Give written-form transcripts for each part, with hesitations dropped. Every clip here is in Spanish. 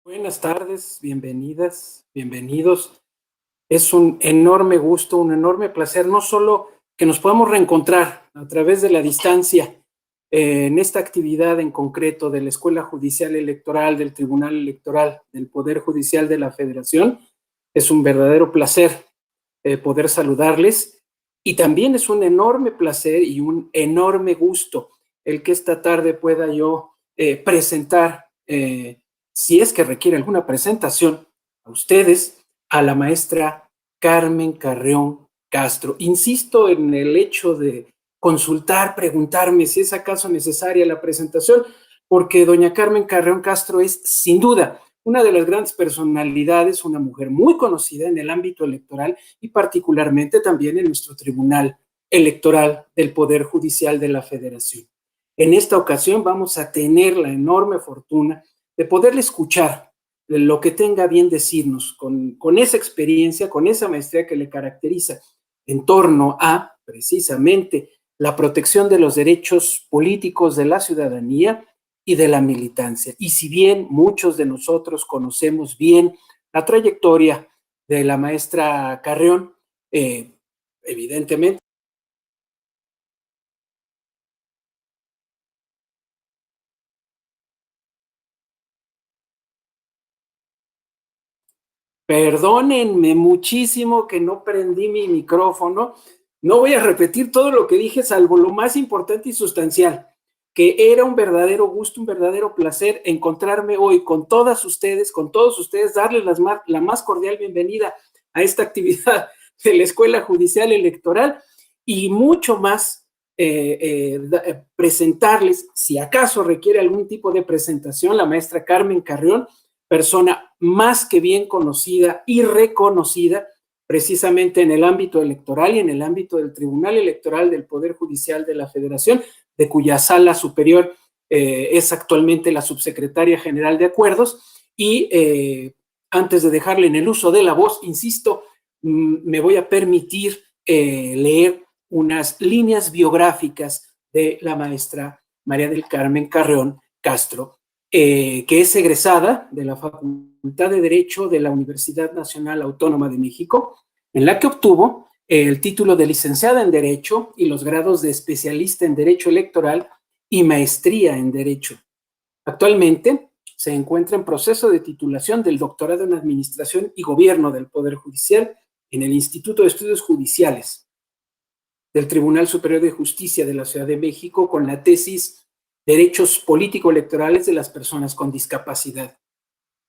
Buenas tardes, bienvenidas, bienvenidos. Es un enorme gusto, un enorme placer, no solo que nos podamos reencontrar a través de la distancia en esta actividad en concreto de la Escuela Judicial Electoral, del Tribunal Electoral, del Poder Judicial de la Federación. Es un verdadero placer poder saludarles y también es un enorme placer y un enorme gusto el que esta tarde pueda yo presentar si es que requiere alguna presentación, a ustedes, a la maestra Carmen Carreón Castro. Insisto en el hecho de consultar, preguntarme si es acaso necesaria la presentación, porque doña Carmen Carreón Castro es, sin duda, una de las grandes personalidades, una mujer muy conocida en el ámbito electoral y particularmente también en nuestro Tribunal Electoral del Poder Judicial de la Federación. En esta ocasión vamos a tener la enorme fortuna de poderle escuchar lo que tenga bien decirnos con esa experiencia, con esa maestría que le caracteriza en torno a, precisamente, la protección de los derechos políticos de la ciudadanía y de la militancia. Y si bien muchos de nosotros conocemos bien la trayectoria de la maestra Carreón, evidentemente, perdónenme muchísimo que no prendí mi micrófono. No voy a repetir todo lo que dije, salvo lo más importante y sustancial, que era un verdadero gusto, un verdadero placer encontrarme hoy con todas ustedes, con todos ustedes, darles la más cordial bienvenida a esta actividad de la Escuela Judicial Electoral y mucho más presentarles, si acaso requiere algún tipo de presentación, la maestra Carmen Carreón, persona más que bien conocida y reconocida precisamente en el ámbito electoral y en el ámbito del Tribunal Electoral del Poder Judicial de la Federación, de cuya sala superior es actualmente la subsecretaria general de Acuerdos. Y antes de dejarle en el uso de la voz, insisto, me voy a permitir leer unas líneas biográficas de la maestra María del Carmen Carreón Castro, que es egresada de la Facultad de Derecho de la Universidad Nacional Autónoma de México, en la que obtuvo el título de licenciada en Derecho y los grados de especialista en Derecho Electoral y maestría en Derecho. Actualmente se encuentra en proceso de titulación del doctorado en Administración y Gobierno del Poder Judicial en el Instituto de Estudios Judiciales del Tribunal Superior de Justicia de la Ciudad de México con la tesis Derechos Político-Electorales de las Personas con Discapacidad.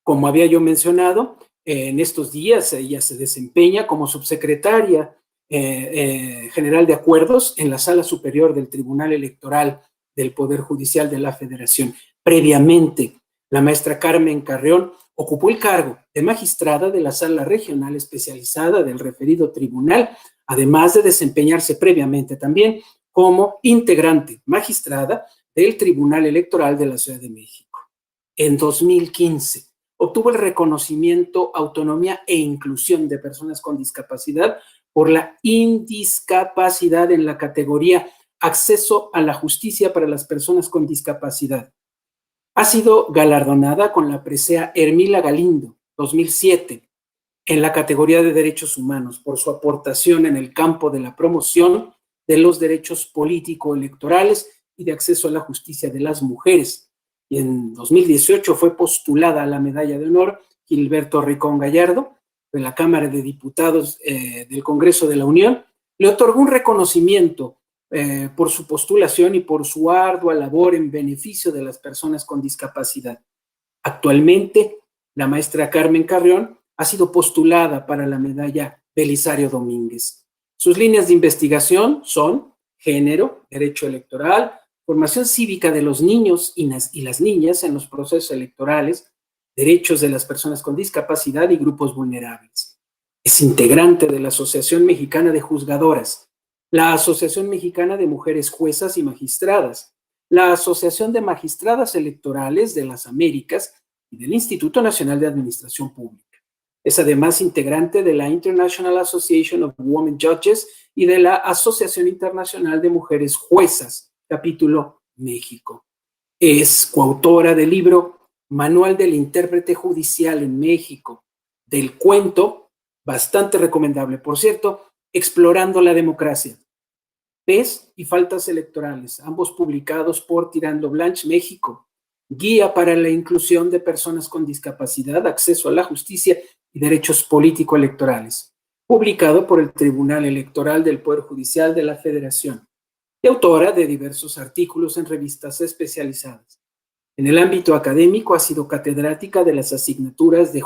Como había yo mencionado, en estos días ella se desempeña como subsecretaria general de Acuerdos en la Sala Superior del Tribunal Electoral del Poder Judicial de la Federación. Previamente, la maestra Carmen Carreón ocupó el cargo de magistrada de la Sala Regional Especializada del referido tribunal, además de desempeñarse previamente también como integrante magistrada del Tribunal Electoral de la Ciudad de México. En 2015 obtuvo el reconocimiento Autonomía e Inclusión de Personas con Discapacidad por la indiscapacidad en la categoría Acceso a la Justicia para las Personas con Discapacidad. Ha sido galardonada con la presea Hermila Galindo 2007 en la categoría de Derechos Humanos por su aportación en el campo de la promoción de los derechos político-electorales y de acceso a la justicia de las mujeres. Y en 2018 fue postulada a la Medalla de Honor Gilberto Ricón Gallardo, de la Cámara de Diputados del Congreso de la Unión. Le otorgó un reconocimiento por su postulación y por su ardua labor en beneficio de las personas con discapacidad. Actualmente, la maestra Carmen Carreón ha sido postulada para la medalla Belisario Domínguez. Sus líneas de investigación son género, derecho electoral, formación cívica de los niños y las niñas en los procesos electorales, derechos de las personas con discapacidad y grupos vulnerables. Es integrante de la Asociación Mexicana de Juzgadoras, la Asociación Mexicana de Mujeres Juezas y Magistradas, la Asociación de Magistradas Electorales de las Américas y del Instituto Nacional de Administración Pública. Es además integrante de la International Association of Women Judges y de la Asociación Internacional de Mujeres Juezas, capítulo México. Es coautora del libro Manual del Intérprete Judicial en México, del cuento, bastante recomendable. Por cierto, Explorando la Democracia, PES y Faltas Electorales, ambos publicados por Tirando Blanche, México. Guía para la inclusión de personas con discapacidad, acceso a la justicia y derechos político-electorales, publicado por el Tribunal Electoral del Poder Judicial de la Federación, y autora de diversos artículos en revistas especializadas. En el ámbito académico ha sido catedrática de las asignaturas de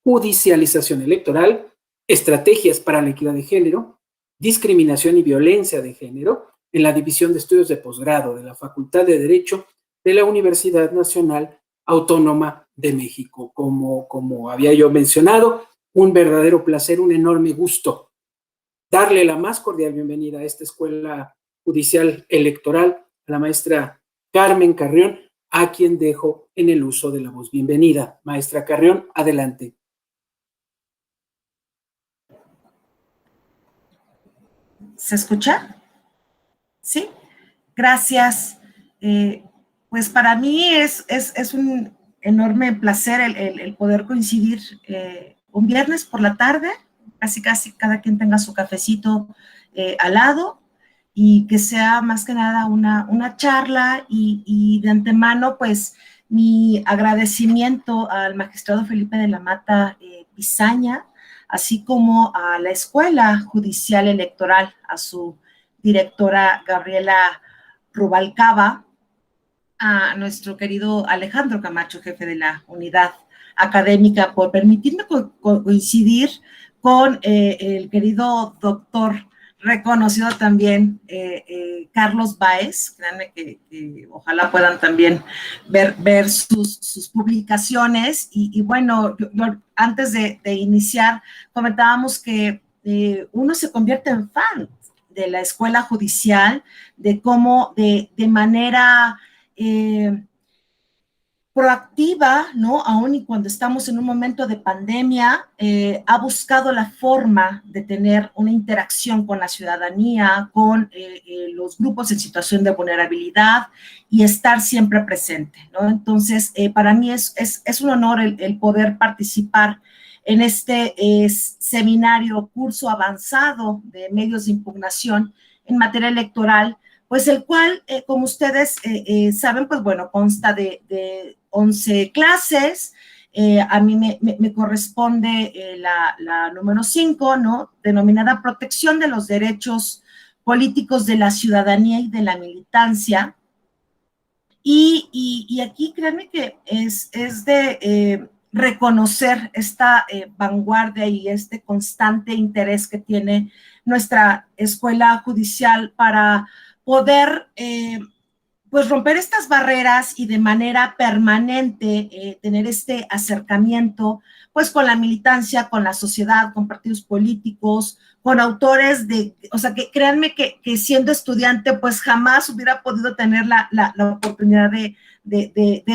judicialización electoral, estrategias para la equidad de género, discriminación y violencia de género, en la División de Estudios de Posgrado de la Facultad de Derecho de la Universidad Nacional Autónoma de México. Como había yo mencionado, un verdadero placer, un enorme gusto darle la más cordial bienvenida a esta Escuela Judicial Electoral a la maestra Carmen Carrión, a quien dejo en el uso de la voz. Bienvenida, maestra Carrión, adelante. ¿Se escucha? Sí, gracias. Pues para mí es un enorme placer el poder coincidir un viernes por la tarde, casi cada quien tenga su cafecito al lado, y que sea más que nada una charla, y de antemano pues mi agradecimiento al magistrado Felipe de la Mata Pizaña, así como a la Escuela Judicial Electoral, a su directora Gabriela Rubalcaba, a nuestro querido Alejandro Camacho, jefe de la unidad académica, por permitirme coincidir con el querido doctor reconocido también, Carlos Báez. Créanme que ojalá puedan también ver sus publicaciones. Y bueno, yo antes de iniciar, comentábamos que uno se convierte en fan de la escuela judicial, de cómo de manera proactiva, ¿no? Aún y cuando estamos en un momento de pandemia, ha buscado la forma de tener una interacción con la ciudadanía, con los grupos en situación de vulnerabilidad, y estar siempre presente, ¿no? Entonces, para mí es un honor el poder participar en este seminario, curso avanzado de medios de impugnación en materia electoral, pues el cual, como ustedes saben, pues bueno, consta de 11 clases. A mí me corresponde la número 5, ¿no? Denominada Protección de los Derechos Políticos de la Ciudadanía y de la Militancia. Y aquí créanme que es de reconocer esta vanguardia y este constante interés que tiene nuestra escuela judicial para poder pues romper estas barreras y de manera permanente tener este acercamiento pues con la militancia, con la sociedad, con partidos políticos, con autores o sea, que créanme que siendo estudiante pues jamás hubiera podido tener la oportunidad de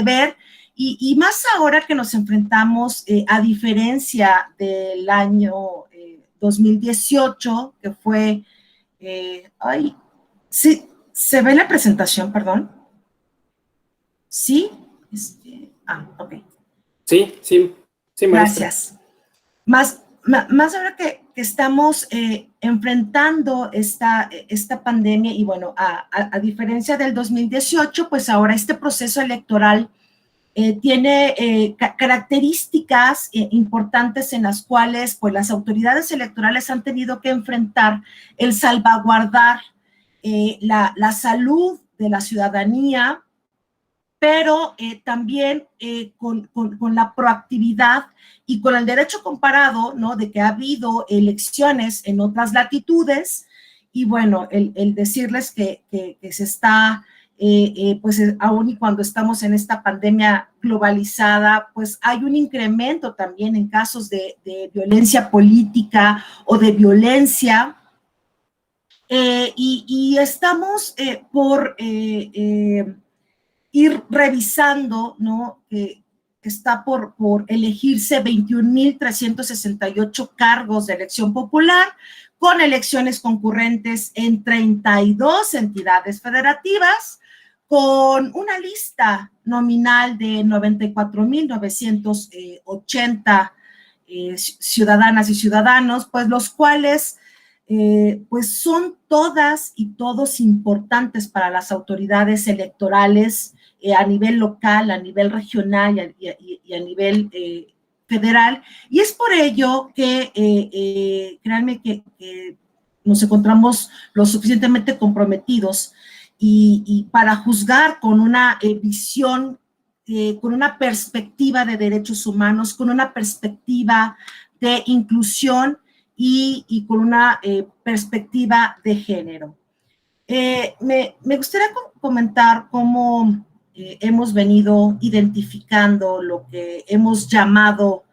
ver, y más ahora que nos enfrentamos, a diferencia del año 2018, que fue, sí, ¿se ve la presentación, perdón? ¿Sí? Ok. Sí, maestra. Gracias. Más ahora que estamos enfrentando esta pandemia, y bueno, a diferencia del 2018, pues ahora este proceso electoral tiene características importantes en las cuales pues las autoridades electorales han tenido que enfrentar el salvaguardar la salud de la ciudadanía, pero también con la proactividad y con el derecho comparado, ¿no? De que ha habido elecciones en otras latitudes, y bueno, el decirles que se está, pues aún y cuando estamos en esta pandemia globalizada, pues hay un incremento también en casos de violencia política o de violencia, y estamos por ir revisando, ¿no? Está por elegirse 21,368 cargos de elección popular, con elecciones concurrentes en 32 entidades federativas, con una lista nominal de 94.980 ciudadanas y ciudadanos, pues los cuales pues son todas y todos importantes para las autoridades electorales a nivel local, a nivel regional y a nivel federal. Y es por ello que créanme que nos encontramos lo suficientemente comprometidos y para juzgar con una visión, con una perspectiva de derechos humanos, con una perspectiva de inclusión y con una perspectiva de género. Me gustaría comentar cómo hemos venido identificando lo que hemos llamado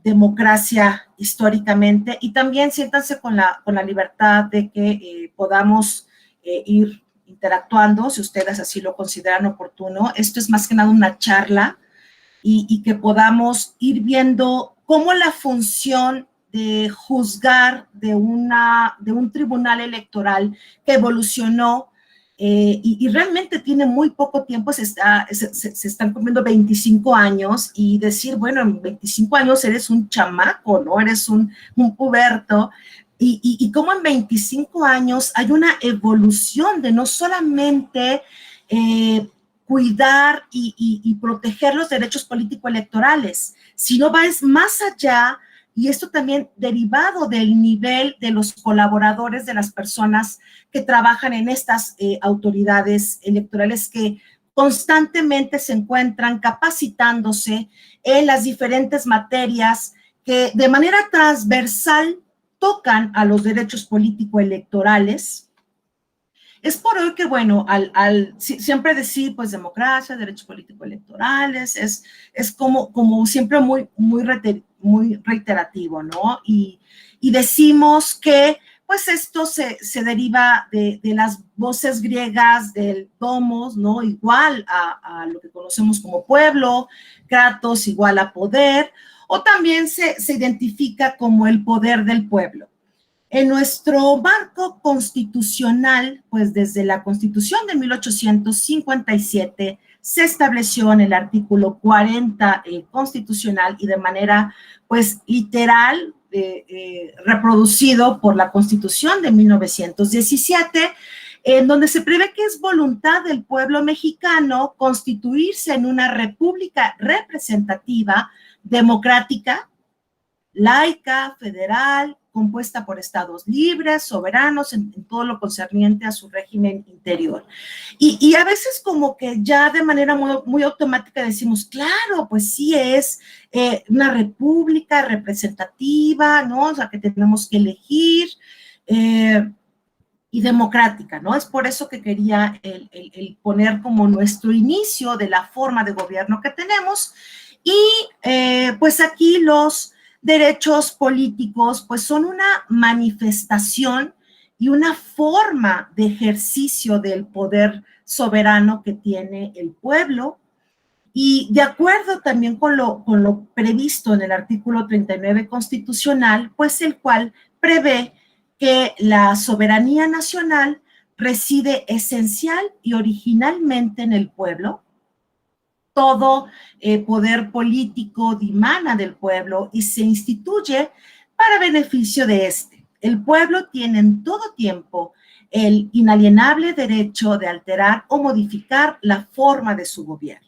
democracia históricamente, y también siéntanse con la libertad de que podamos ir interactuando, si ustedes así lo consideran oportuno. Esto es más que nada una charla y que podamos ir viendo cómo la función de juzgar de un tribunal electoral que evolucionó y realmente tiene muy poco tiempo, se están cumpliendo 25 años, y decir, bueno, en 25 años eres un chamaco, ¿no? Eres un puberto, y cómo en 25 años hay una evolución de no solamente cuidar y proteger los derechos político-electorales, sino va más allá, y esto también derivado del nivel de los colaboradores, de las personas que trabajan en estas autoridades electorales, que constantemente se encuentran capacitándose en las diferentes materias que de manera transversal tocan a los derechos político-electorales. Es por hoy que, bueno, siempre decir, pues, democracia, derechos político-electorales, es como siempre muy reiterativo, ¿no? Y decimos que, pues, esto se deriva de las voces griegas del domos, ¿no? Igual a lo que conocemos como pueblo, kratos igual a poder, o también se identifica como el poder del pueblo. En nuestro marco constitucional, pues desde la Constitución de 1857 se estableció en el artículo 40 constitucional, y de manera pues literal reproducido por la Constitución de 1917, en donde se prevé que es voluntad del pueblo mexicano constituirse en una república representativa, democrática, laica, federal, compuesta por estados libres, soberanos, en todo lo concerniente a su régimen interior. Y a veces como que ya de manera muy automática decimos, claro, pues sí es una república representativa, ¿no? O sea, que tenemos que elegir, y democrática, ¿no? Es por eso que quería el poner como nuestro inicio de la forma de gobierno que tenemos. Y pues aquí los derechos políticos pues son una manifestación y una forma de ejercicio del poder soberano que tiene el pueblo, y de acuerdo también con lo previsto en el artículo 39 constitucional, pues el cual prevé que la soberanía nacional reside esencial y originalmente en el pueblo. Todo poder político dimana del pueblo y se instituye para beneficio de este. El pueblo tiene en todo tiempo el inalienable derecho de alterar o modificar la forma de su gobierno.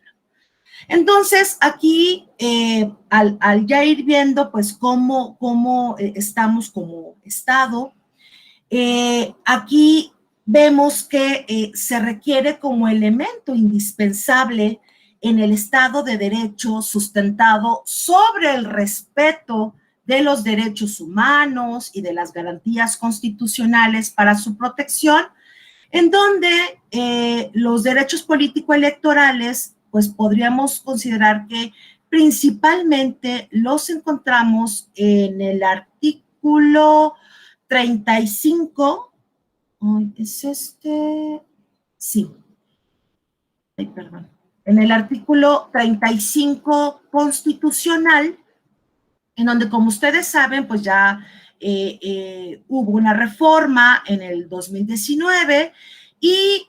Entonces, aquí, al ya ir viendo, pues, cómo estamos como Estado, aquí vemos que se requiere como elemento indispensable en el Estado de Derecho sustentado sobre el respeto de los derechos humanos y de las garantías constitucionales para su protección, en donde los derechos político-electorales, pues podríamos considerar que principalmente los encontramos en el artículo 35, ¿es este? Sí. Ay, perdón. En el artículo 35 constitucional, en donde, como ustedes saben, pues ya hubo una reforma en el 2019 Y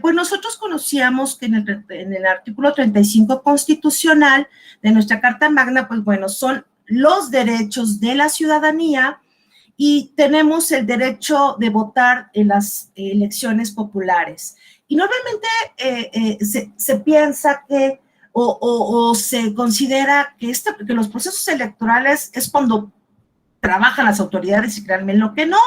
pues nosotros conocíamos que en el artículo 35 constitucional de nuestra Carta Magna, pues bueno, son los derechos de la ciudadanía y tenemos el derecho de votar en las elecciones populares. Y normalmente se piensa que o se considera que los procesos electorales es cuando trabajan las autoridades y créanme lo que no,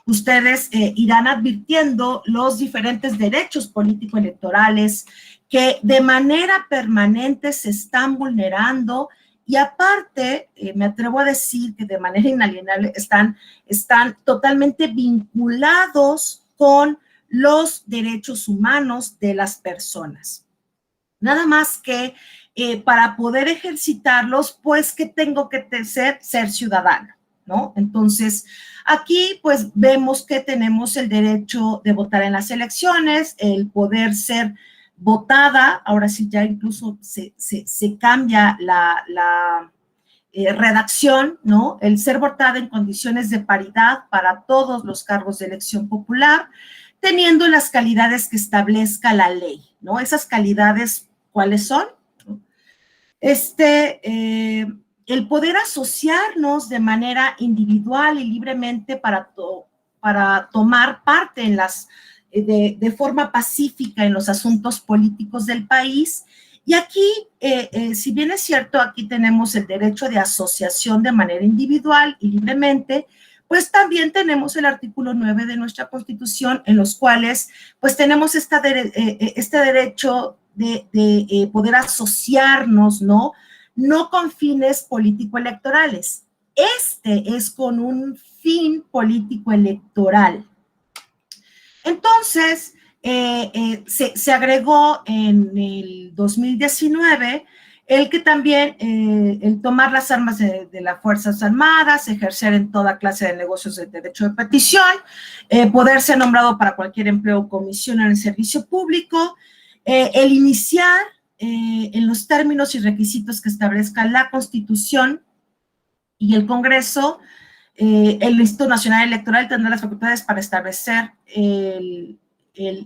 ustedes irán advirtiendo los diferentes derechos político-electorales que de manera permanente se están vulnerando y aparte, me atrevo a decir que de manera inalienable están totalmente vinculados con los derechos humanos de las personas. Nada más que para poder ejercitarlos, pues que tengo que ser ciudadano, ¿no? Entonces, aquí pues vemos que tenemos el derecho de votar en las elecciones, el poder ser votada, ahora sí ya incluso se cambia la redacción, ¿no? El ser votada en condiciones de paridad para todos los cargos de elección popular, teniendo las calidades que establezca la ley, ¿no? Esas calidades, ¿cuáles son? El poder asociarnos de manera individual y libremente para tomar parte en de forma pacífica en los asuntos políticos del país. Y aquí, si bien es cierto, aquí tenemos el derecho de asociación de manera individual y libremente, pues también tenemos el artículo 9 de nuestra Constitución, en los cuales pues tenemos este derecho de poder asociarnos, ¿no? No con fines político-electorales. Este es con un fin político-electoral. Entonces, se agregó en el 2019 el que también el tomar las armas de las Fuerzas Armadas, ejercer en toda clase de negocios de derecho de petición, poder ser nombrado para cualquier empleo o comisión en el servicio público, el iniciar en los términos y requisitos que establezca la Constitución y el Congreso. El Instituto Nacional Electoral tendrá las facultades para establecer el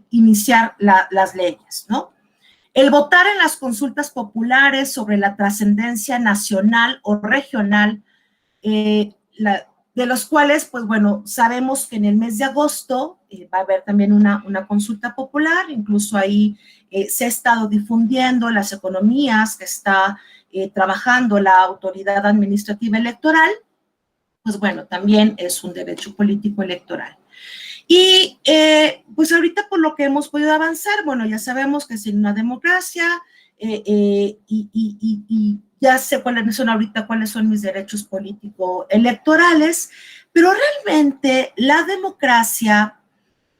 iniciar las leyes, ¿no? El votar en las consultas populares sobre la trascendencia nacional o regional, de los cuales, pues bueno, sabemos que en el mes de agosto va a haber también una consulta popular, incluso ahí se ha estado difundiendo las economías que está trabajando la autoridad administrativa electoral, pues bueno, también es un derecho político electoral. Y pues ahorita por lo que hemos podido avanzar, bueno, ya sabemos que es una democracia y ya sé cuáles son ahorita, cuáles son mis derechos políticos electorales, pero realmente la democracia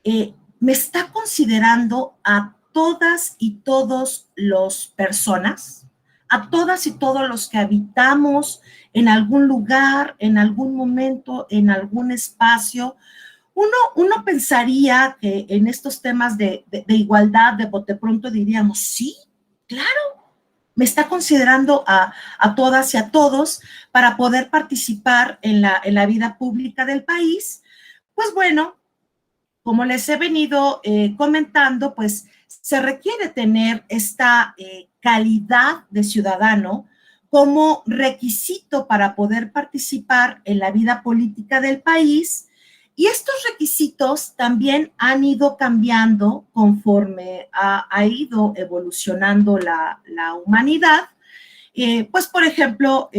me está considerando a todas y todos los personas, a todas y todos los que habitamos en algún lugar, en algún momento, en algún espacio. Uno pensaría que en estos temas de igualdad, de bote pronto diríamos, sí, claro, me está considerando a todas y a todos para poder participar en la vida pública del país. Pues bueno, como les he venido comentando, pues se requiere tener esta calidad de ciudadano como requisito para poder participar en la vida política del país. Y estos requisitos también han ido cambiando conforme ha ido evolucionando la humanidad. Pues, por ejemplo,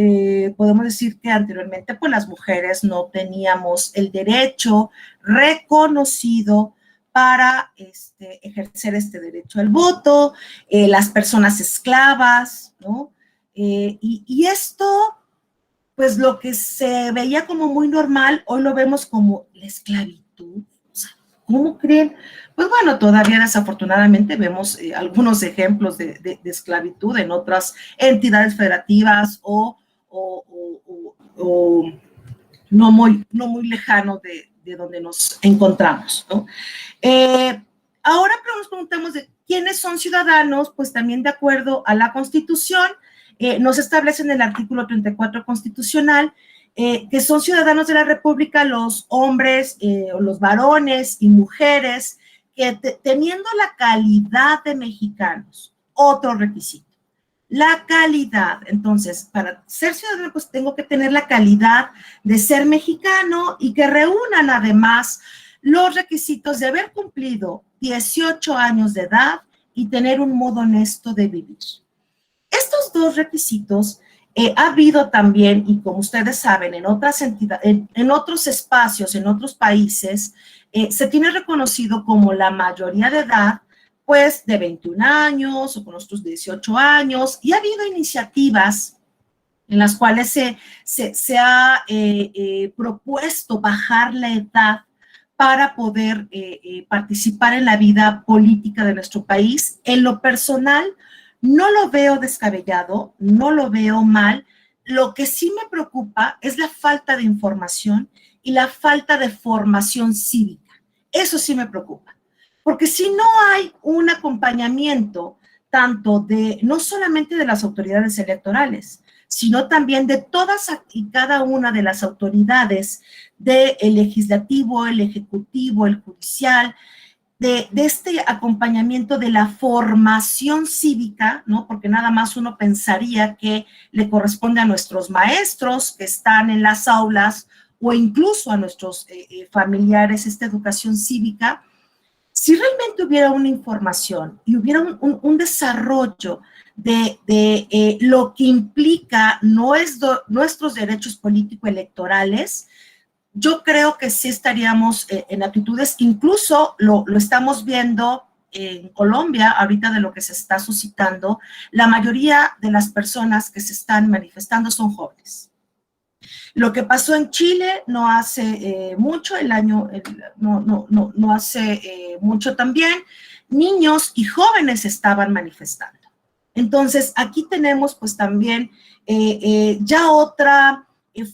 podemos decir que anteriormente, pues, las mujeres no teníamos el derecho reconocido para ejercer este derecho al voto, las personas esclavas, ¿no? Y esto, pues lo que se veía como muy normal, hoy lo vemos como la esclavitud. O sea, ¿cómo creen? Pues bueno, todavía desafortunadamente vemos algunos ejemplos de esclavitud en otras entidades federativas o no muy lejano de donde nos encontramos, ¿no? Ahora nos preguntamos de quiénes son ciudadanos, pues también de acuerdo a la Constitución, nos establece en el artículo 34 constitucional que son ciudadanos de la República los hombres, o los varones y mujeres que teniendo la calidad de mexicanos, otro requisito, la calidad. Entonces, para ser ciudadano, pues tengo que tener la calidad de ser mexicano y que reúnan además los requisitos de haber cumplido 18 años de edad y tener un modo honesto de vivir. Estos dos requisitos ha habido también, y como ustedes saben, en otras entidades, en otros espacios, en otros países, se tiene reconocido como la mayoría de edad, pues de 21 años o con otros 18 años, y ha habido iniciativas en las cuales se ha propuesto bajar la edad para poder participar en la vida política de nuestro país. En lo personal, no lo veo descabellado, no lo veo mal. Lo que sí me preocupa es la falta de información y la falta de formación cívica. Eso sí me preocupa. Porque si no hay un acompañamiento tanto de, no solamente de las autoridades electorales, sino también de todas y cada una de las autoridades del legislativo, el ejecutivo, el judicial, de este acompañamiento de la formación cívica, ¿no? Porque nada más uno pensaría que le corresponde a nuestros maestros que están en las aulas o incluso a nuestros familiares esta educación cívica. Si realmente hubiera una información y hubiera un desarrollo de lo que implica nuestros derechos político-electorales, yo creo que sí estaríamos en actitudes, incluso lo estamos viendo en Colombia, ahorita de lo que se está suscitando, la mayoría de las personas que se están manifestando son jóvenes. Lo que pasó en Chile no hace mucho, no hace mucho también, niños y jóvenes estaban manifestando. Entonces, aquí tenemos pues también ya otra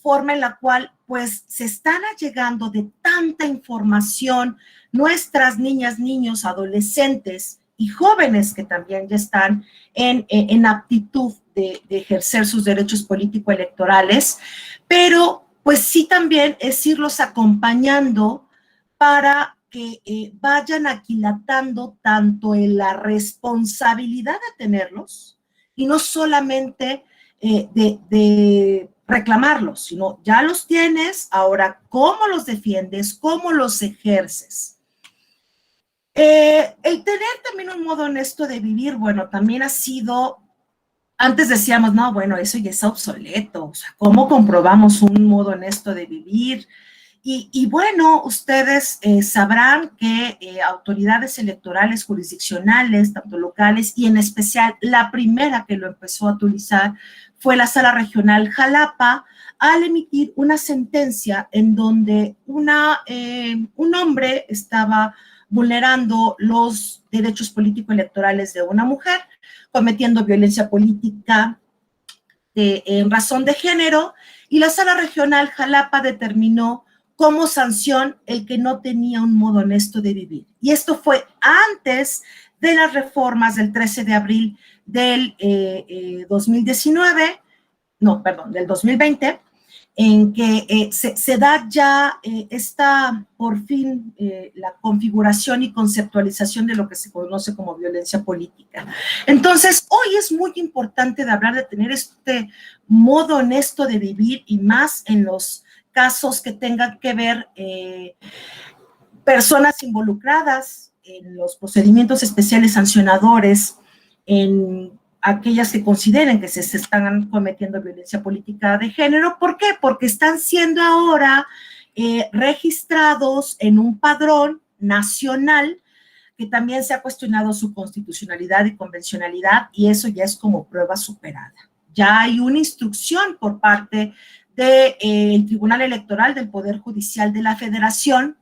forma en la cual pues se están allegando de tanta información nuestras niñas, niños, adolescentes y jóvenes que también ya están en aptitud de ejercer sus derechos político-electorales, pero pues sí también es irlos acompañando para que vayan aquilatando tanto en la responsabilidad de tenerlos y no solamente de reclamarlos, sino ya los tienes, ahora cómo los defiendes, cómo los ejerces. El tener también un modo honesto de vivir, bueno, también ha sido, antes decíamos, no, bueno, eso ya es obsoleto, o sea, ¿cómo comprobamos un modo honesto de vivir? Y bueno, ustedes sabrán que autoridades electorales jurisdiccionales, tanto locales y en especial la primera que lo empezó a utilizar fue la Sala Regional Jalapa, al emitir una sentencia en donde un hombre estaba vulnerando los derechos político-electorales de una mujer, cometiendo violencia política en razón de género, y la Sala Regional Jalapa determinó como sanción el que no tenía un modo honesto de vivir. Y esto fue antes de las reformas del 13 de abril del 2019, no, perdón, del 2020, en que se da ya por fin, la configuración y conceptualización de lo que se conoce como violencia política. Entonces, hoy es muy importante de hablar de tener este modo honesto de vivir y más en los casos que tengan que ver personas involucradas en los procedimientos especiales sancionadores, en aquellas que consideren que se están cometiendo violencia política de género. ¿Por qué? Porque están siendo ahora registrados en un padrón nacional que también se ha cuestionado su constitucionalidad y convencionalidad, y eso ya es como prueba superada. Ya hay una instrucción por parte del Tribunal Electoral del Poder Judicial de la Federación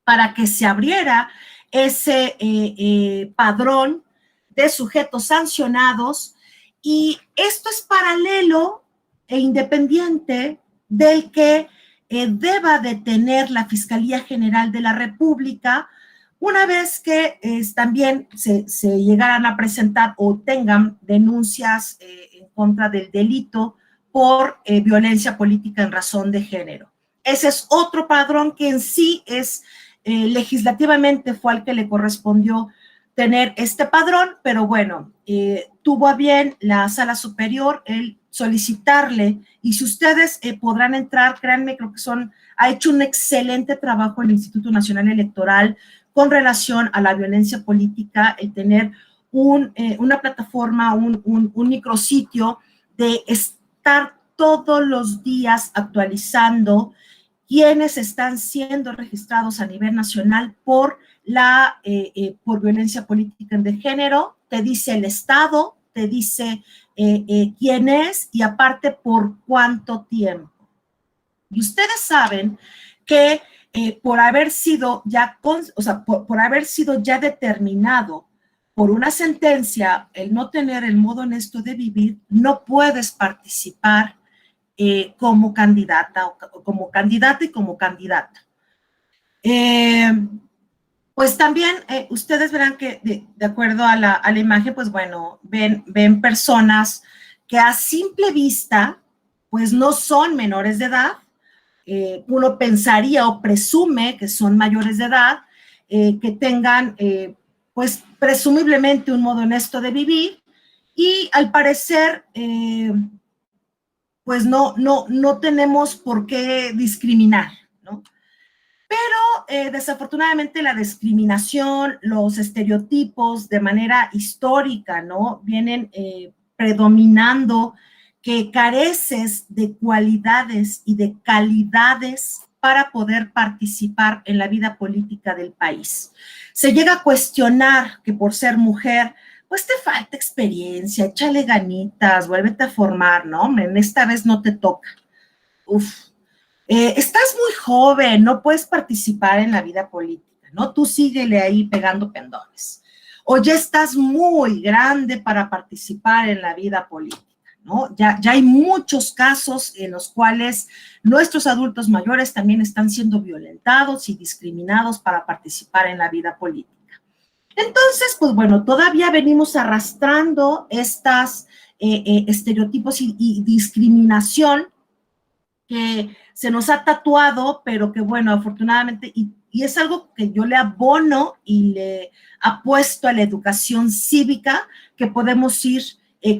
para que se abriera ese padrón de sujetos sancionados, y esto es paralelo e independiente del que deba de tener la Fiscalía General de la República una vez que también se llegaran a presentar o tengan denuncias en contra del delito por violencia política en razón de género. Ese es otro padrón que en sí es legislativamente fue al que le correspondió tener este padrón, pero bueno, tuvo a bien la Sala Superior el solicitarle, y si ustedes podrán entrar, créanme, creo que ha hecho un excelente trabajo el Instituto Nacional Electoral con relación a la violencia política, el tener una plataforma, un micrositio de estar todos los días actualizando quienes están siendo registrados a nivel nacional por violencia política de género. Te dice el estado, te dice quién es y aparte por cuánto tiempo. Y ustedes saben que por haber sido ya por haber sido ya determinado por una sentencia el no tener el modo honesto de vivir, no puedes participar como candidata o como candidato y como candidata. Pues también ustedes verán que de acuerdo a la imagen, pues bueno, ven personas que a simple vista, pues no son menores de edad. Uno pensaría o presume que son mayores de edad, que tengan, pues presumiblemente un modo honesto de vivir, y al parecer, pues no tenemos por qué discriminar, ¿no? Pero desafortunadamente la discriminación, los estereotipos de manera histórica, ¿no? Vienen predominando, que careces de cualidades y de calidades para poder participar en la vida política del país. Se llega a cuestionar que por ser mujer, pues te falta experiencia, échale ganitas, vuélvete a formar, ¿no? Hombre, en esta vez no te toca. Uf. Estás muy joven, no puedes participar en la vida política, ¿no? Tú síguele ahí pegando pendones. O ya estás muy grande para participar en la vida política, ¿no? Ya hay muchos casos en los cuales nuestros adultos mayores también están siendo violentados y discriminados para participar en la vida política. Entonces, pues bueno, todavía venimos arrastrando estas estereotipos y discriminación que se nos ha tatuado, pero que bueno, afortunadamente, y es algo que yo le abono y le apuesto a la educación cívica, que podemos ir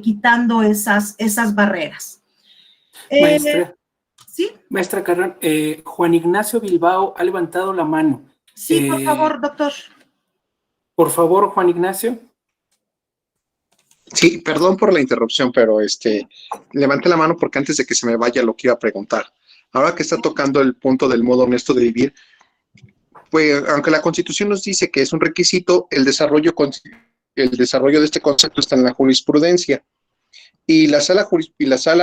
quitando esas barreras. Maestra, ¿Sí? maestra Carrón, Juan Ignacio Bilbao ha levantado la mano. Sí, por favor, doctor. Por favor, Juan Ignacio. Sí, perdón por la interrupción, pero levante la mano porque antes de que se me vaya lo quiero preguntar. Ahora que está tocando el punto del modo honesto de vivir, pues aunque la Constitución nos dice que es un requisito, el desarrollo de este concepto está en la jurisprudencia. Y la sala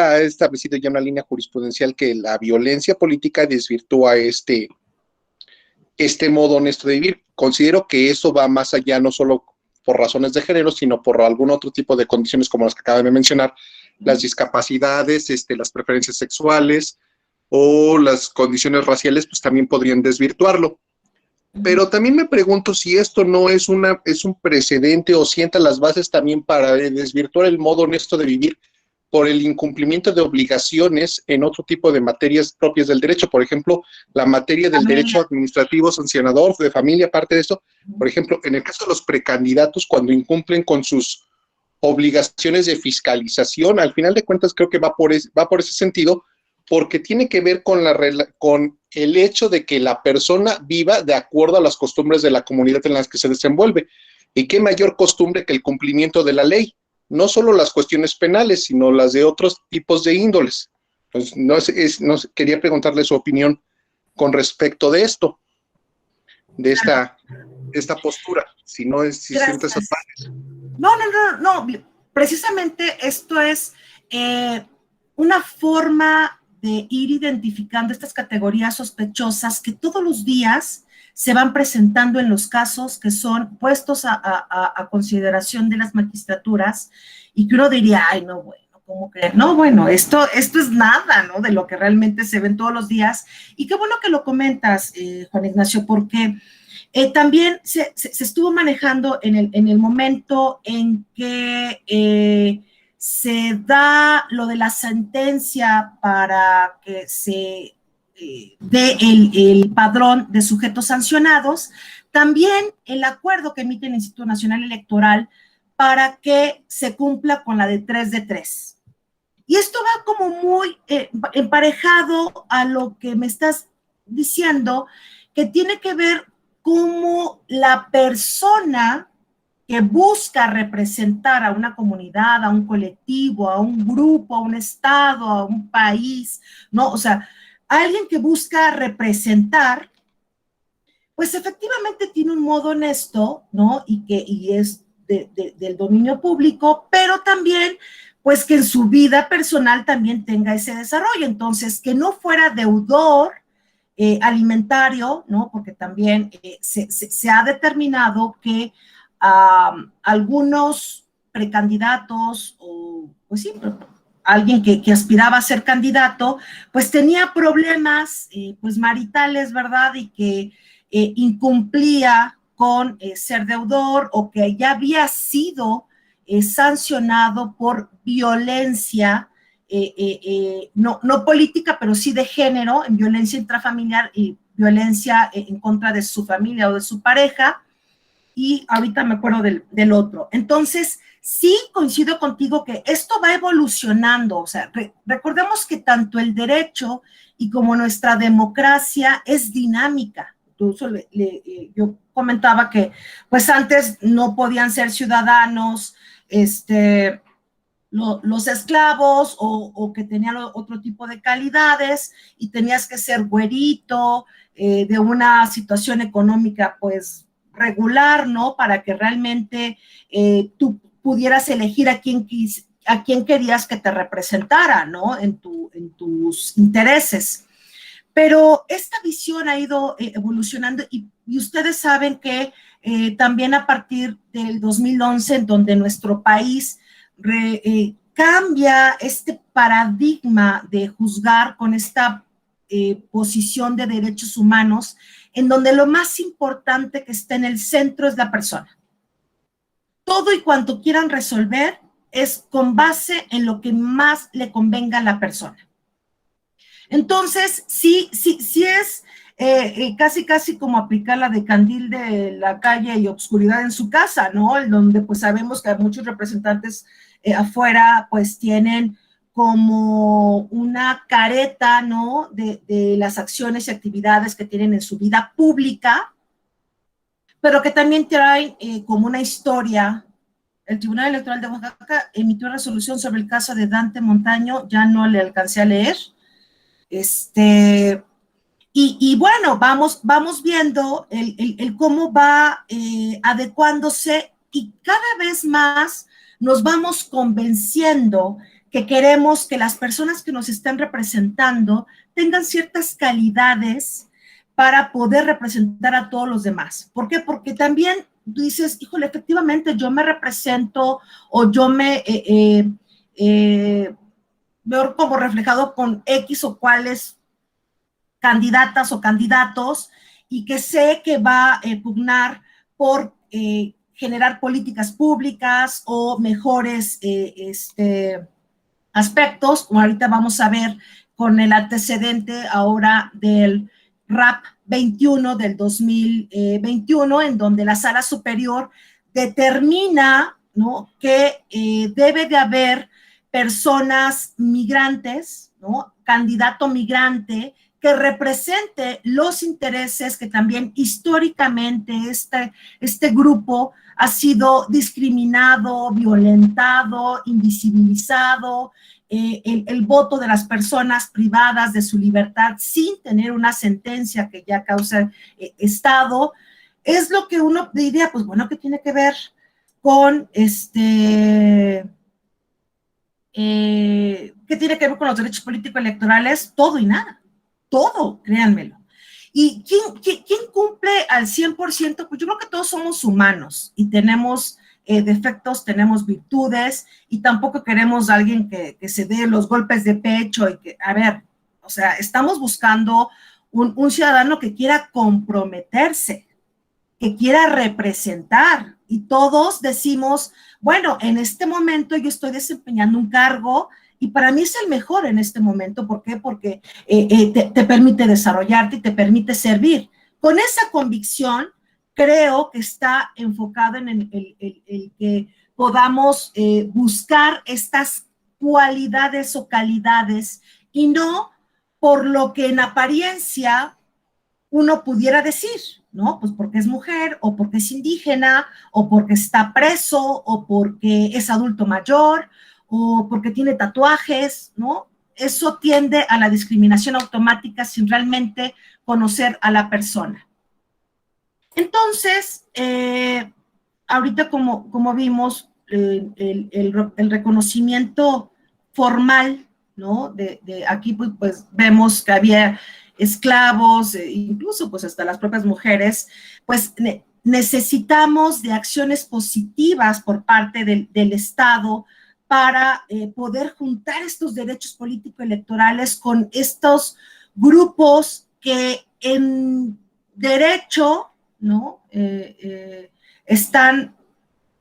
ha establecido ya una línea jurisprudencial que la violencia política desvirtúa este modo honesto de vivir. Considero que eso va más allá, no solo por razones de género, sino por algún otro tipo de condiciones como las que acaba de mencionar, las discapacidades, las preferencias sexuales o las condiciones raciales, pues también podrían desvirtuarlo. Pero también me pregunto si esto no es un precedente o sienta las bases también para desvirtuar el modo honesto de vivir por el incumplimiento de obligaciones en otro tipo de materias propias del derecho. Por ejemplo, la materia del derecho administrativo sancionador, de familia, parte de esto. Por ejemplo, en el caso de los precandidatos, cuando incumplen con sus obligaciones de fiscalización, al final de cuentas creo que va por ese sentido, porque tiene que ver con el hecho de que la persona viva de acuerdo a las costumbres de la comunidad en las que se desenvuelve. ¿Y qué mayor costumbre que el cumplimiento de la ley? No solo las cuestiones penales, sino las de otros tipos de índoles. Entonces, quería preguntarle su opinión con respecto de esto, de esta postura, si siente esas bases. No, precisamente esto es una forma de ir identificando estas categorías sospechosas que todos los días se van presentando en los casos que son puestos a consideración de las magistraturas, y que uno diría, ay, no, bueno, ¿cómo que? No, bueno, esto es nada, ¿no? De lo que realmente se ven todos los días. Y qué bueno que lo comentas, Juan Ignacio, porque también se estuvo manejando en el momento en que se da lo de la sentencia para que se del padrón de sujetos sancionados, también el acuerdo que emite el Instituto Nacional Electoral para que se cumpla con la de 3 de 3. Y esto va como muy emparejado a lo que me estás diciendo, que tiene que ver cómo la persona que busca representar a una comunidad, a un colectivo, a un grupo, a un estado, a un país, ¿no? O sea, alguien que busca representar, pues efectivamente tiene un modo honesto, ¿no? Y es del dominio público, pero también, pues que en su vida personal también tenga ese desarrollo. Entonces, que no fuera deudor alimentario, ¿no? Porque también se ha determinado que algunos precandidatos o, pues sí, alguien que aspiraba a ser candidato, pues tenía problemas, pues maritales, ¿verdad? Y que incumplía con ser deudor o que ya había sido sancionado por violencia, no política, pero sí de género, en violencia intrafamiliar y violencia en contra de su familia o de su pareja, y ahorita me acuerdo del otro. Entonces, sí coincido contigo que esto va evolucionando, o sea, recordemos que tanto el derecho y como nuestra democracia es dinámica. Incluso yo comentaba que pues antes no podían ser ciudadanos, los esclavos o que tenían otro tipo de calidades y tenías que ser güerito, de una situación económica pues regular, ¿no? Para que realmente tú pudieras elegir a quién querías que te representara, ¿no? En tus intereses. Pero esta visión ha ido evolucionando y ustedes saben que también a partir del 2011, en donde nuestro país cambia este paradigma de juzgar con esta posición de derechos humanos, en donde lo más importante que está en el centro es la persona. Todo y cuanto quieran resolver es con base en lo que más le convenga a la persona. Entonces, sí es casi como aplicar la de candil de la calle y obscuridad en su casa, ¿no? Donde pues sabemos que muchos representantes afuera pues tienen como una careta, ¿no? De las acciones y actividades que tienen en su vida pública, pero que también traen como una historia. El Tribunal Electoral de Oaxaca emitió resolución sobre el caso de Dante Montaño, ya no le alcancé a leer. Y bueno, vamos viendo el cómo va adecuándose y cada vez más nos vamos convenciendo que queremos que las personas que nos están representando tengan ciertas calidades para poder representar a todos los demás. ¿Por qué? Porque también tú dices, híjole, efectivamente yo me represento o yo me veo como reflejado con X o cuáles candidatas o candidatos y que sé que va a pugnar por generar políticas públicas o mejores aspectos, como ahorita vamos a ver con el antecedente ahora del RAP 21 del 2021, en donde la Sala Superior determina, ¿no?, que debe de haber personas migrantes, ¿no?, candidato migrante, que represente los intereses que también históricamente este grupo ha sido discriminado, violentado, invisibilizado, el voto de las personas privadas de su libertad sin tener una sentencia que ya causa Estado, es lo que uno diría, pues bueno, ¿qué tiene que ver con ¿qué tiene que ver con los derechos políticos electorales? Todo y nada. Todo, créanmelo. ¿Y quién cumple al 100%? Pues yo creo que todos somos humanos y tenemos defectos, tenemos virtudes y tampoco queremos a alguien que se dé los golpes de pecho y que, a ver, o sea, estamos buscando un ciudadano que quiera comprometerse, que quiera representar y todos decimos, bueno, en este momento yo estoy desempeñando un cargo y para mí es el mejor en este momento. ¿Por qué? Porque te permite desarrollarte y te permite servir. Con esa convicción, creo que está enfocado en el que podamos buscar estas cualidades o calidades y no por lo que en apariencia uno pudiera decir, ¿no? Pues porque es mujer, o porque es indígena, o porque está preso, o porque es adulto mayor, o porque tiene tatuajes, ¿no? Eso tiende a la discriminación automática sin realmente conocer a la persona. Entonces, ahorita como vimos, el reconocimiento formal, ¿no? Aquí pues vemos que había esclavos, incluso pues hasta las propias mujeres, pues necesitamos de acciones positivas por parte del Estado para poder juntar estos derechos político-electorales con estos grupos que en derecho, ¿no? Están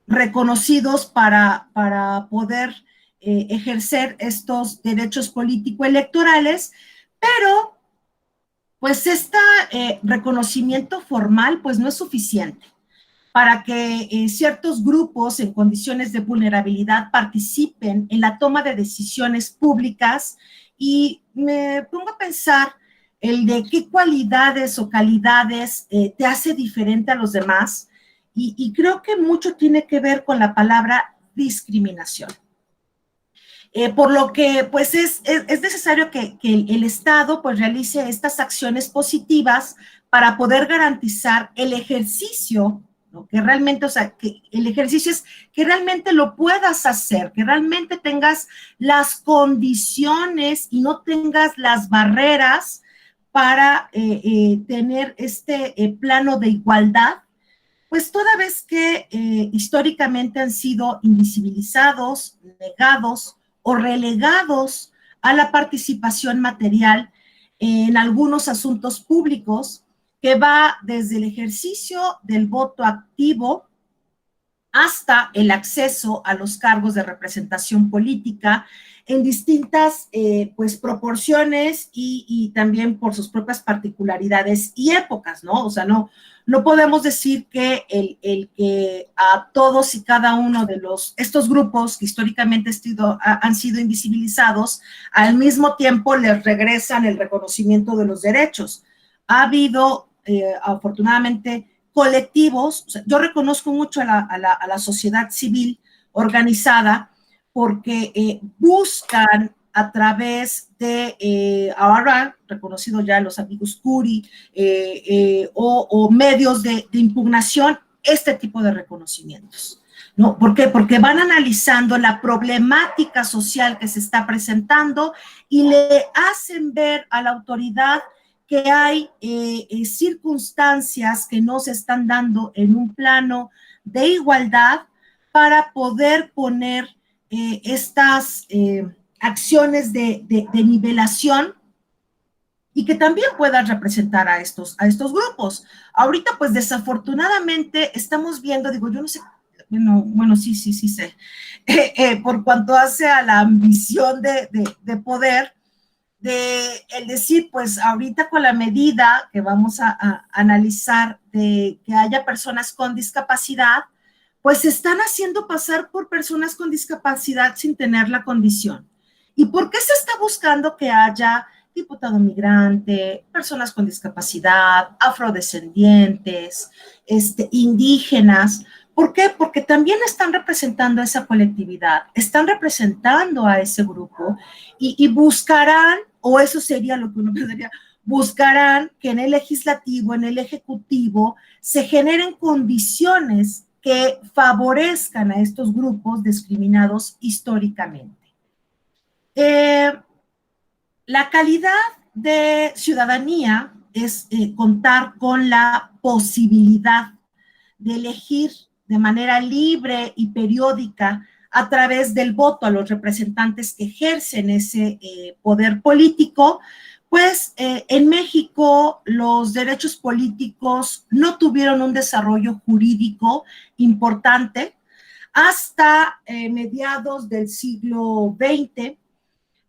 reconocidos para poder ejercer estos derechos político-electorales, pero pues este reconocimiento formal pues no es suficiente para que ciertos grupos en condiciones de vulnerabilidad participen en la toma de decisiones públicas. Y me pongo a pensar el de qué cualidades o calidades te hace diferente a los demás, y creo que mucho tiene que ver con la palabra discriminación. Por lo que pues es necesario que el Estado pues realice estas acciones positivas para poder garantizar el ejercicio, ¿no? Que realmente, o sea, que el ejercicio es que realmente lo puedas hacer, que realmente tengas las condiciones y no tengas las barreras para tener este plano de igualdad, pues toda vez que históricamente han sido invisibilizados, negados o relegados a la participación material en algunos asuntos públicos, que va desde el ejercicio del voto activo hasta el acceso a los cargos de representación política en distintas pues proporciones y también por sus propias particularidades y épocas, ¿no? O sea, no podemos decir que el que a todos y cada uno de estos grupos que históricamente han sido invisibilizados, al mismo tiempo les regresan el reconocimiento de los derechos. Ha habido, afortunadamente, colectivos. O sea, yo reconozco mucho a la sociedad civil organizada porque buscan a través de, ahora reconocido ya los amigos Curi o medios de impugnación, este tipo de reconocimientos, ¿no? ¿Por qué? Porque van analizando la problemática social que se está presentando y le hacen ver a la autoridad que hay circunstancias que no se están dando en un plano de igualdad para poder poner estas acciones de nivelación y que también puedan representar a estos grupos. Ahorita, pues desafortunadamente estamos viendo, digo, yo no sé, bueno, sí sé, por cuanto hace a la ambición de poder, el decir, pues ahorita con la medida que vamos a analizar de que haya personas con discapacidad, pues se están haciendo pasar por personas con discapacidad sin tener la condición. ¿Y por qué se está buscando que haya diputado migrante, personas con discapacidad, afrodescendientes, indígenas? ¿Por qué? Porque también están representando a esa colectividad, están representando a ese grupo y buscarán, o eso sería lo que uno pensaría, buscarán que en el legislativo, en el ejecutivo, se generen condiciones que favorezcan a estos grupos discriminados históricamente. La calidad de ciudadanía es contar con la posibilidad de elegir de manera libre y periódica a través del voto a los representantes que ejercen ese poder político. Pues en México los derechos políticos no tuvieron un desarrollo jurídico importante hasta mediados del siglo XX,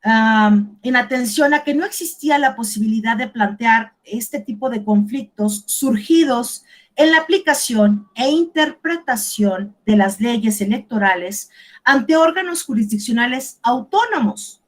en atención a que no existía la posibilidad de plantear este tipo de conflictos surgidos en la aplicación e interpretación de las leyes electorales ante órganos jurisdiccionales autónomos,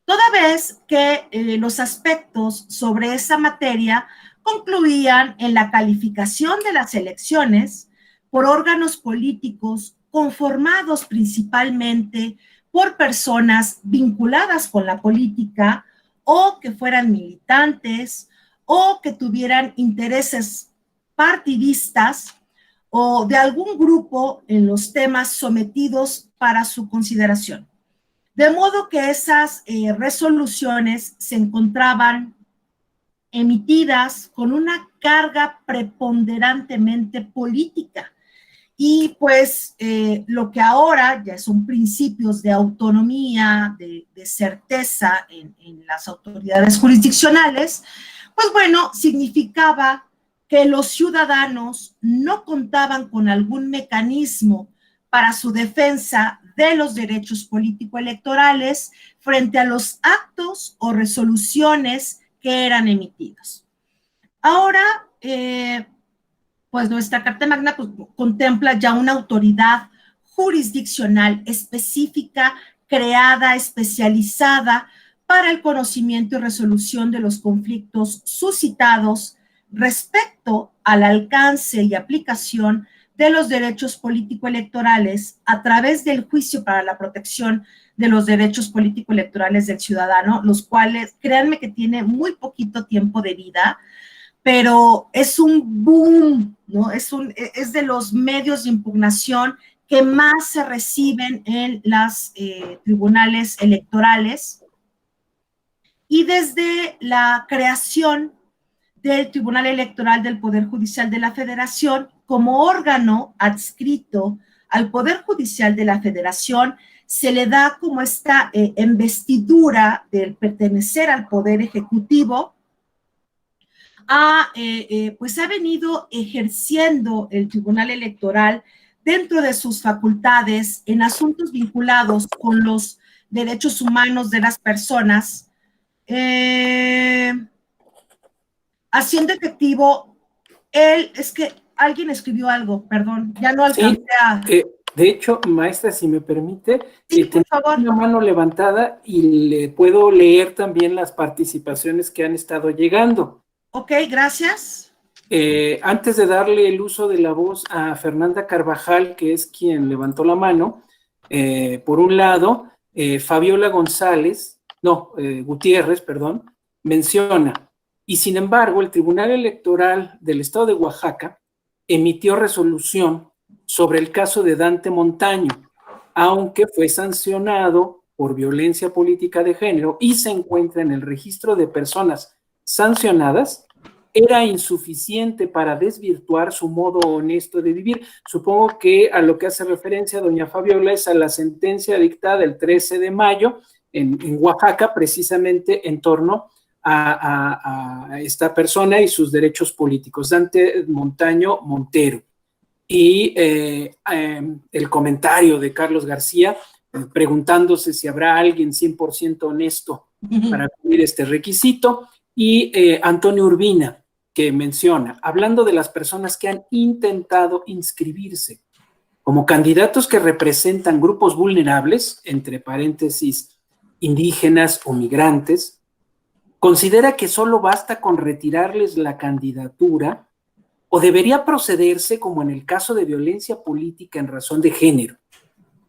toda vez que los aspectos sobre esa materia concluían en la calificación de las elecciones por órganos políticos conformados principalmente por personas vinculadas con la política o que fueran militantes o que tuvieran intereses partidistas o de algún grupo en los temas sometidos para su consideración. De modo que esas resoluciones se encontraban emitidas con una carga preponderantemente política. Y pues lo que ahora ya son principios de autonomía, de certeza en las autoridades jurisdiccionales, pues bueno, significaba que los ciudadanos no contaban con algún mecanismo para su defensa de los derechos político-electorales frente a los actos o resoluciones que eran emitidos. Ahora, pues nuestra Carta Magna pues, contempla ya una autoridad jurisdiccional específica, creada, especializada para el conocimiento y resolución de los conflictos suscitados respecto al alcance y aplicación de los derechos político-electorales a través del juicio para la protección de los derechos político-electorales del ciudadano, los cuales, créanme que tiene muy poquito tiempo de vida, pero es un boom, ¿no? Es de los medios de impugnación que más se reciben en los tribunales electorales. Y desde la creación del Tribunal Electoral del Poder Judicial de la Federación, como órgano adscrito al Poder Judicial de la Federación, se le da como esta investidura del pertenecer al Poder Ejecutivo, pues ha venido ejerciendo el Tribunal Electoral dentro de sus facultades en asuntos vinculados con los derechos humanos de las personas, haciendo efectivo es que alguien escribió algo, perdón, ya no alcancé a... De hecho, maestra, si me permite, sí, por favor. una mano levantada y le puedo leer también las participaciones que han estado llegando. Ok, gracias. Antes de darle el uso de la voz a Fernanda Carvajal, que es quien levantó la mano, por un lado, Fabiola Gutiérrez, menciona, y sin embargo, el Tribunal Electoral del Estado de Oaxaca emitió resolución sobre el caso de Dante Montaño, aunque fue sancionado por violencia política de género y se encuentra en el registro de personas sancionadas, era insuficiente para desvirtuar su modo honesto de vivir. Supongo que a lo que hace referencia doña Fabiola es a la sentencia dictada el 13 de mayo en Oaxaca, precisamente en torno a esta persona y sus derechos políticos, Dante Montaño Montero. Y el comentario de Carlos García preguntándose si habrá alguien 100% honesto para cumplir este requisito, y Antonio Urbina, que menciona, hablando de las personas que han intentado inscribirse como candidatos que representan grupos vulnerables, entre paréntesis, indígenas o migrantes, considera que solo basta con retirarles la candidatura o debería procederse como en el caso de violencia política en razón de género,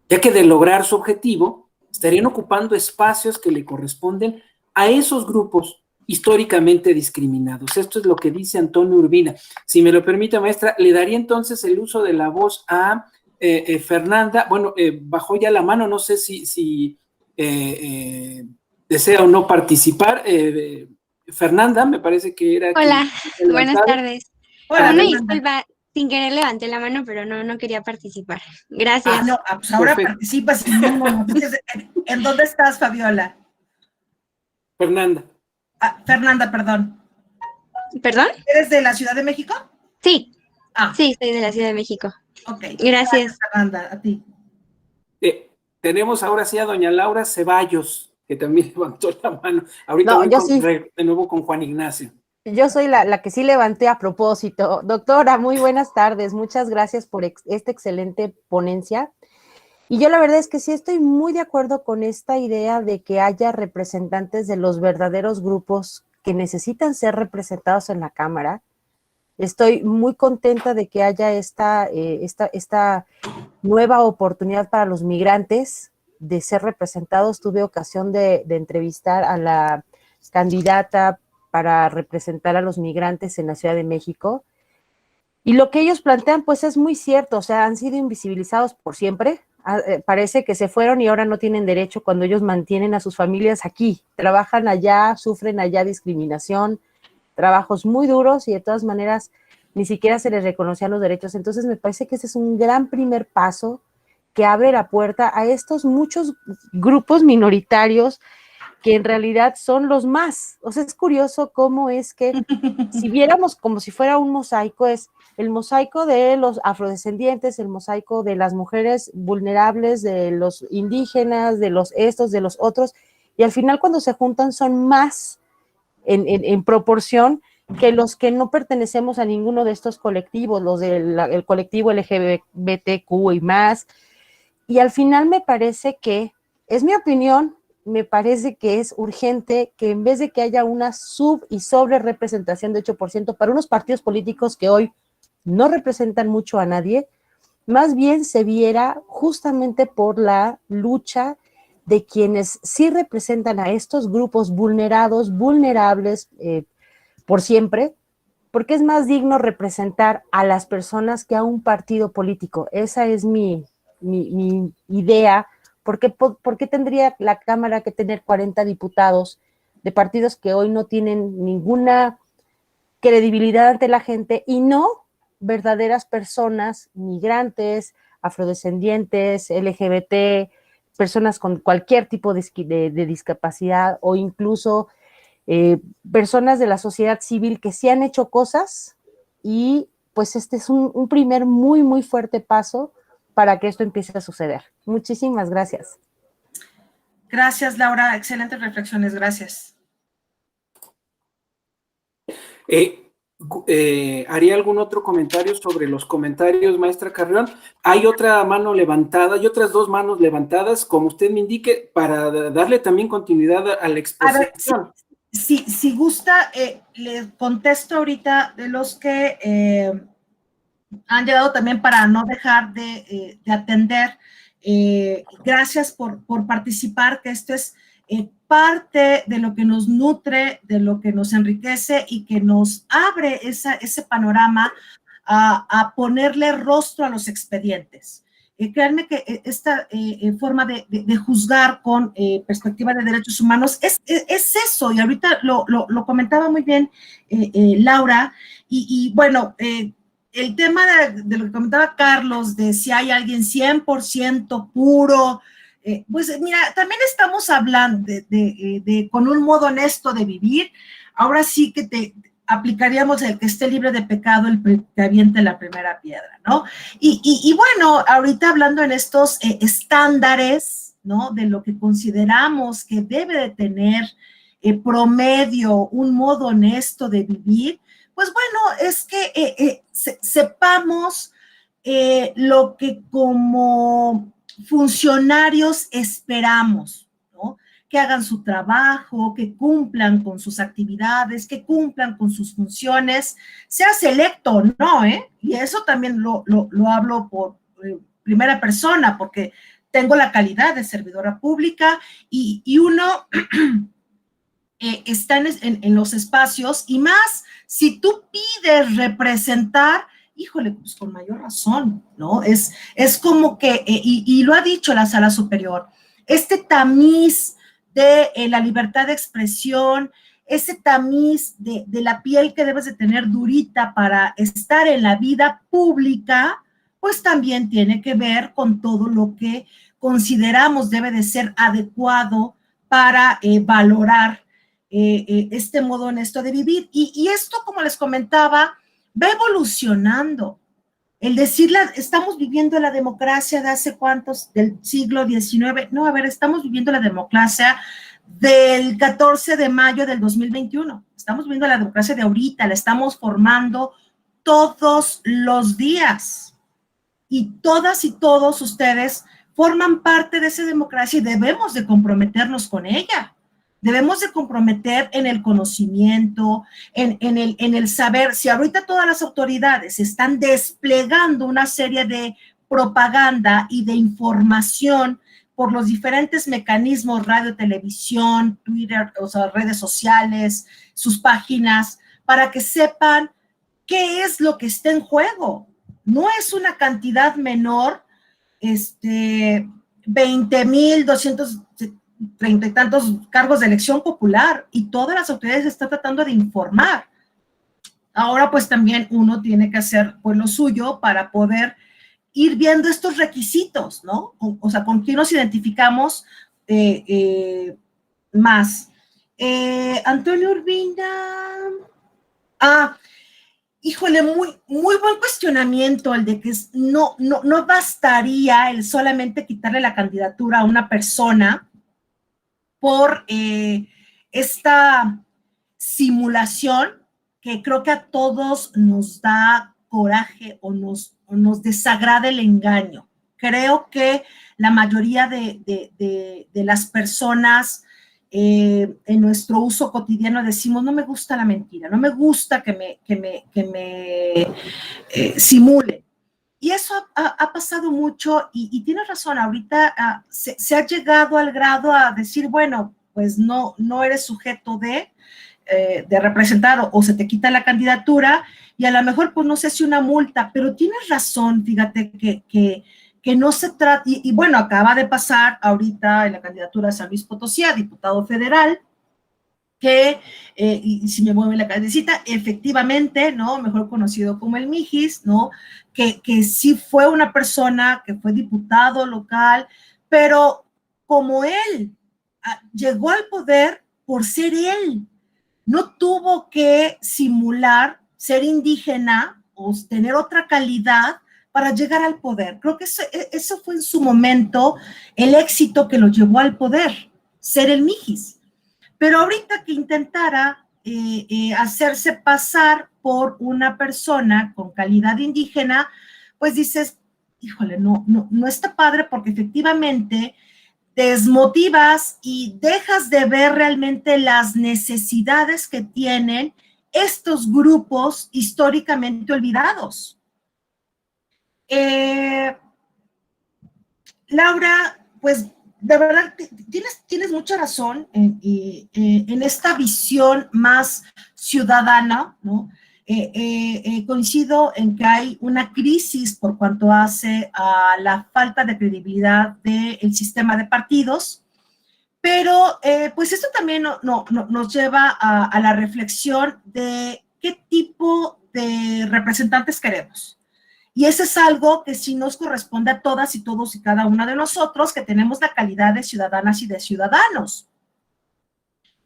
ya que de lograr su objetivo estarían ocupando espacios que le corresponden a esos grupos históricamente discriminados. Esto es lo que dice Antonio Urbina. Si me lo permite, maestra, le daría entonces el uso de la voz a Fernanda. Bueno, bajó ya la mano, no sé si desea o no participar. Fernanda, me parece que era... Hola, buenas tardes. Hola, una disculpa, sin querer levanté la mano, pero no quería participar. Gracias. No, pues ahora participas. ¿En dónde estás, Fabiola? Fernanda. Fernanda, perdón. ¿Perdón? ¿Eres de la Ciudad de México? Sí. Sí, soy de la Ciudad de México. Ok. Gracias. Fernanda, a ti. Tenemos ahora sí a doña Laura Ceballos. que también levantó la mano. Ahorita No, voy yo sí. de nuevo con Juan Ignacio. Yo soy la que sí levanté a propósito. Doctora, muy buenas tardes. Muchas gracias por esta excelente ponencia. Y yo la verdad es que sí estoy muy de acuerdo con esta idea de que haya representantes de los verdaderos grupos que necesitan ser representados en la Cámara. Estoy muy contenta de que haya esta nueva oportunidad para los migrantes de ser representados. Tuve ocasión de entrevistar a la candidata para representar a los migrantes en la Ciudad de México. Y lo que ellos plantean, pues es muy cierto, o sea, han sido invisibilizados por siempre. Parece que se fueron y ahora no tienen derecho cuando ellos mantienen a sus familias aquí. Trabajan allá, sufren allá discriminación, trabajos muy duros y de todas maneras ni siquiera se les reconocían los derechos. Entonces me parece que ese es un gran primer paso que abre la puerta a estos muchos grupos minoritarios que en realidad son los más. O sea, es curioso cómo es que si viéramos como si fuera un mosaico, es el mosaico de los afrodescendientes, el mosaico de las mujeres vulnerables, de los indígenas, de los estos, de los otros, y al final cuando se juntan son más en proporción que los que no pertenecemos a ninguno de estos colectivos, los del colectivo LGBTQ y más. Y al final me parece que, es mi opinión, me parece que es urgente que en vez de que haya una sub- y sobre representación de 8% para unos partidos políticos que hoy no representan mucho a nadie, más bien se viera justamente por la lucha de quienes sí representan a estos grupos vulnerados, vulnerables por siempre, porque es más digno representar a las personas que a un partido político. Esa es mi idea. ¿Por qué tendría la Cámara que tener 40 diputados de partidos que hoy no tienen ninguna credibilidad ante la gente y no verdaderas personas, migrantes, afrodescendientes, LGBT, personas con cualquier tipo de discapacidad o incluso personas de la sociedad civil que sí han hecho cosas? Y pues este es un primer muy, muy fuerte paso para que esto empiece a suceder. Muchísimas gracias. Gracias, Laura. Excelentes reflexiones. Gracias. ¿Haría algún otro comentario sobre los comentarios, maestra Carrión? Hay otra mano levantada y otras dos manos levantadas, como usted me indique, para darle también continuidad a la exposición. A ver, si gusta, le contesto ahorita de los que han llegado también para no dejar de atender. Gracias por participar, que esto es parte de lo que nos nutre, de lo que nos enriquece y que nos abre ese panorama a ponerle rostro a los expedientes. Créanme que esta forma de juzgar con perspectiva de derechos humanos es eso, y ahorita lo comentaba muy bien Laura, y bueno, el tema de lo que comentaba Carlos, de si hay alguien 100% puro, pues mira, también estamos hablando con un modo honesto de vivir. Ahora sí que te aplicaríamos el que esté libre de pecado, el que aviente la primera piedra, ¿no? Y bueno, ahorita hablando en estos estándares, ¿no? De lo que consideramos que debe de tener promedio, un modo honesto de vivir, pues bueno, es que sepamos lo que como funcionarios esperamos, ¿no? Que hagan su trabajo, que cumplan con sus actividades, que cumplan con sus funciones, seas electo o no, ¿eh? Y eso también lo hablo por primera persona, porque tengo la calidad de servidora pública y uno está en los espacios, y más si tú pides representar, híjole, pues con mayor razón, ¿no? Es como que, y lo ha dicho la Sala Superior, este tamiz de la libertad de expresión, ese tamiz de la piel que debes de tener durita para estar en la vida pública, pues también tiene que ver con todo lo que consideramos debe de ser adecuado para valorar este modo honesto de vivir. Y esto, como les comentaba, va evolucionando. El decir, estamos viviendo la democracia de hace cuántos, del siglo XIX. No, a ver, estamos viviendo la democracia del 14 de mayo del 2021. Estamos viendo la democracia de ahorita, la estamos formando todos los días. Y todas y todos ustedes forman parte de esa democracia y debemos de comprometernos con ella. Debemos de comprometer en el conocimiento, en el saber. Si ahorita todas las autoridades están desplegando una serie de propaganda y de información por los diferentes mecanismos, radio, televisión, Twitter, o sea, redes sociales, sus páginas, para que sepan qué es lo que está en juego. No es una cantidad menor, 20,230 y tantos cargos de elección popular, y todas las autoridades están tratando de informar. Ahora pues también uno tiene que hacer pues lo suyo para poder ir viendo estos requisitos, ¿no? O sea, con quién nos identificamos más. Antonio Urbina. Híjole, muy buen cuestionamiento el de que no bastaría el solamente quitarle la candidatura a una persona por esta simulación que creo que a todos nos da coraje o nos desagrada el engaño. Creo que la mayoría de las personas en nuestro uso cotidiano decimos, no me gusta la mentira, no me gusta que me simule. Y eso ha pasado mucho y tienes razón, ahorita se ha llegado al grado a decir, bueno, pues no eres sujeto de representar o se te quita la candidatura y a lo mejor pues no sé si una multa, pero tienes razón, fíjate que no se trata, y bueno, acaba de pasar ahorita en la candidatura de San Luis Potosí a diputado federal, que, y si me mueve la cabecita, efectivamente, ¿no? Mejor conocido como el Mijis, ¿no? Que sí fue una persona que fue diputado local, pero como él llegó al poder por ser él, no tuvo que simular ser indígena o tener otra calidad para llegar al poder. Creo que eso fue en su momento el éxito que lo llevó al poder, ser el Mijis. Pero ahorita que intentara hacerse pasar por una persona con calidad indígena, pues dices, híjole, no está padre porque efectivamente desmotivas y dejas de ver realmente las necesidades que tienen estos grupos históricamente olvidados. Laura, pues de verdad tienes mucha razón en esta visión más ciudadana, ¿no? Coincido en que hay una crisis por cuanto hace a la falta de credibilidad del sistema de partidos, pero pues esto también nos lleva a la reflexión de qué tipo de representantes queremos. Y eso es algo que sí nos corresponde a todas y todos y cada una de nosotros que tenemos la calidad de ciudadanas y de ciudadanos,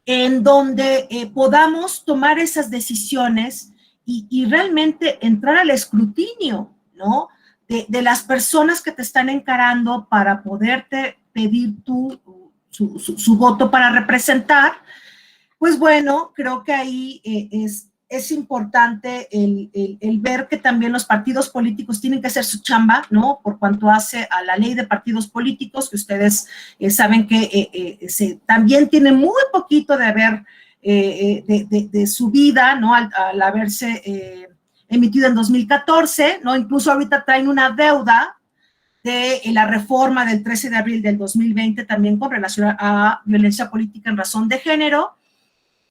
en donde podamos tomar esas decisiones y realmente entrar al escrutinio, ¿no? De las personas que te están encarando para poderte pedir su voto para representar. Pues bueno, creo que ahí es importante el ver que también los partidos políticos tienen que hacer su chamba, ¿no? Por cuanto hace a la ley de partidos políticos, que ustedes saben que también tiene muy poquito de haber, de su vida, ¿no? Al haberse emitido en 2014, ¿no? Incluso ahorita traen una deuda de la reforma del 13 de abril del 2020 también con relación a violencia política en razón de género,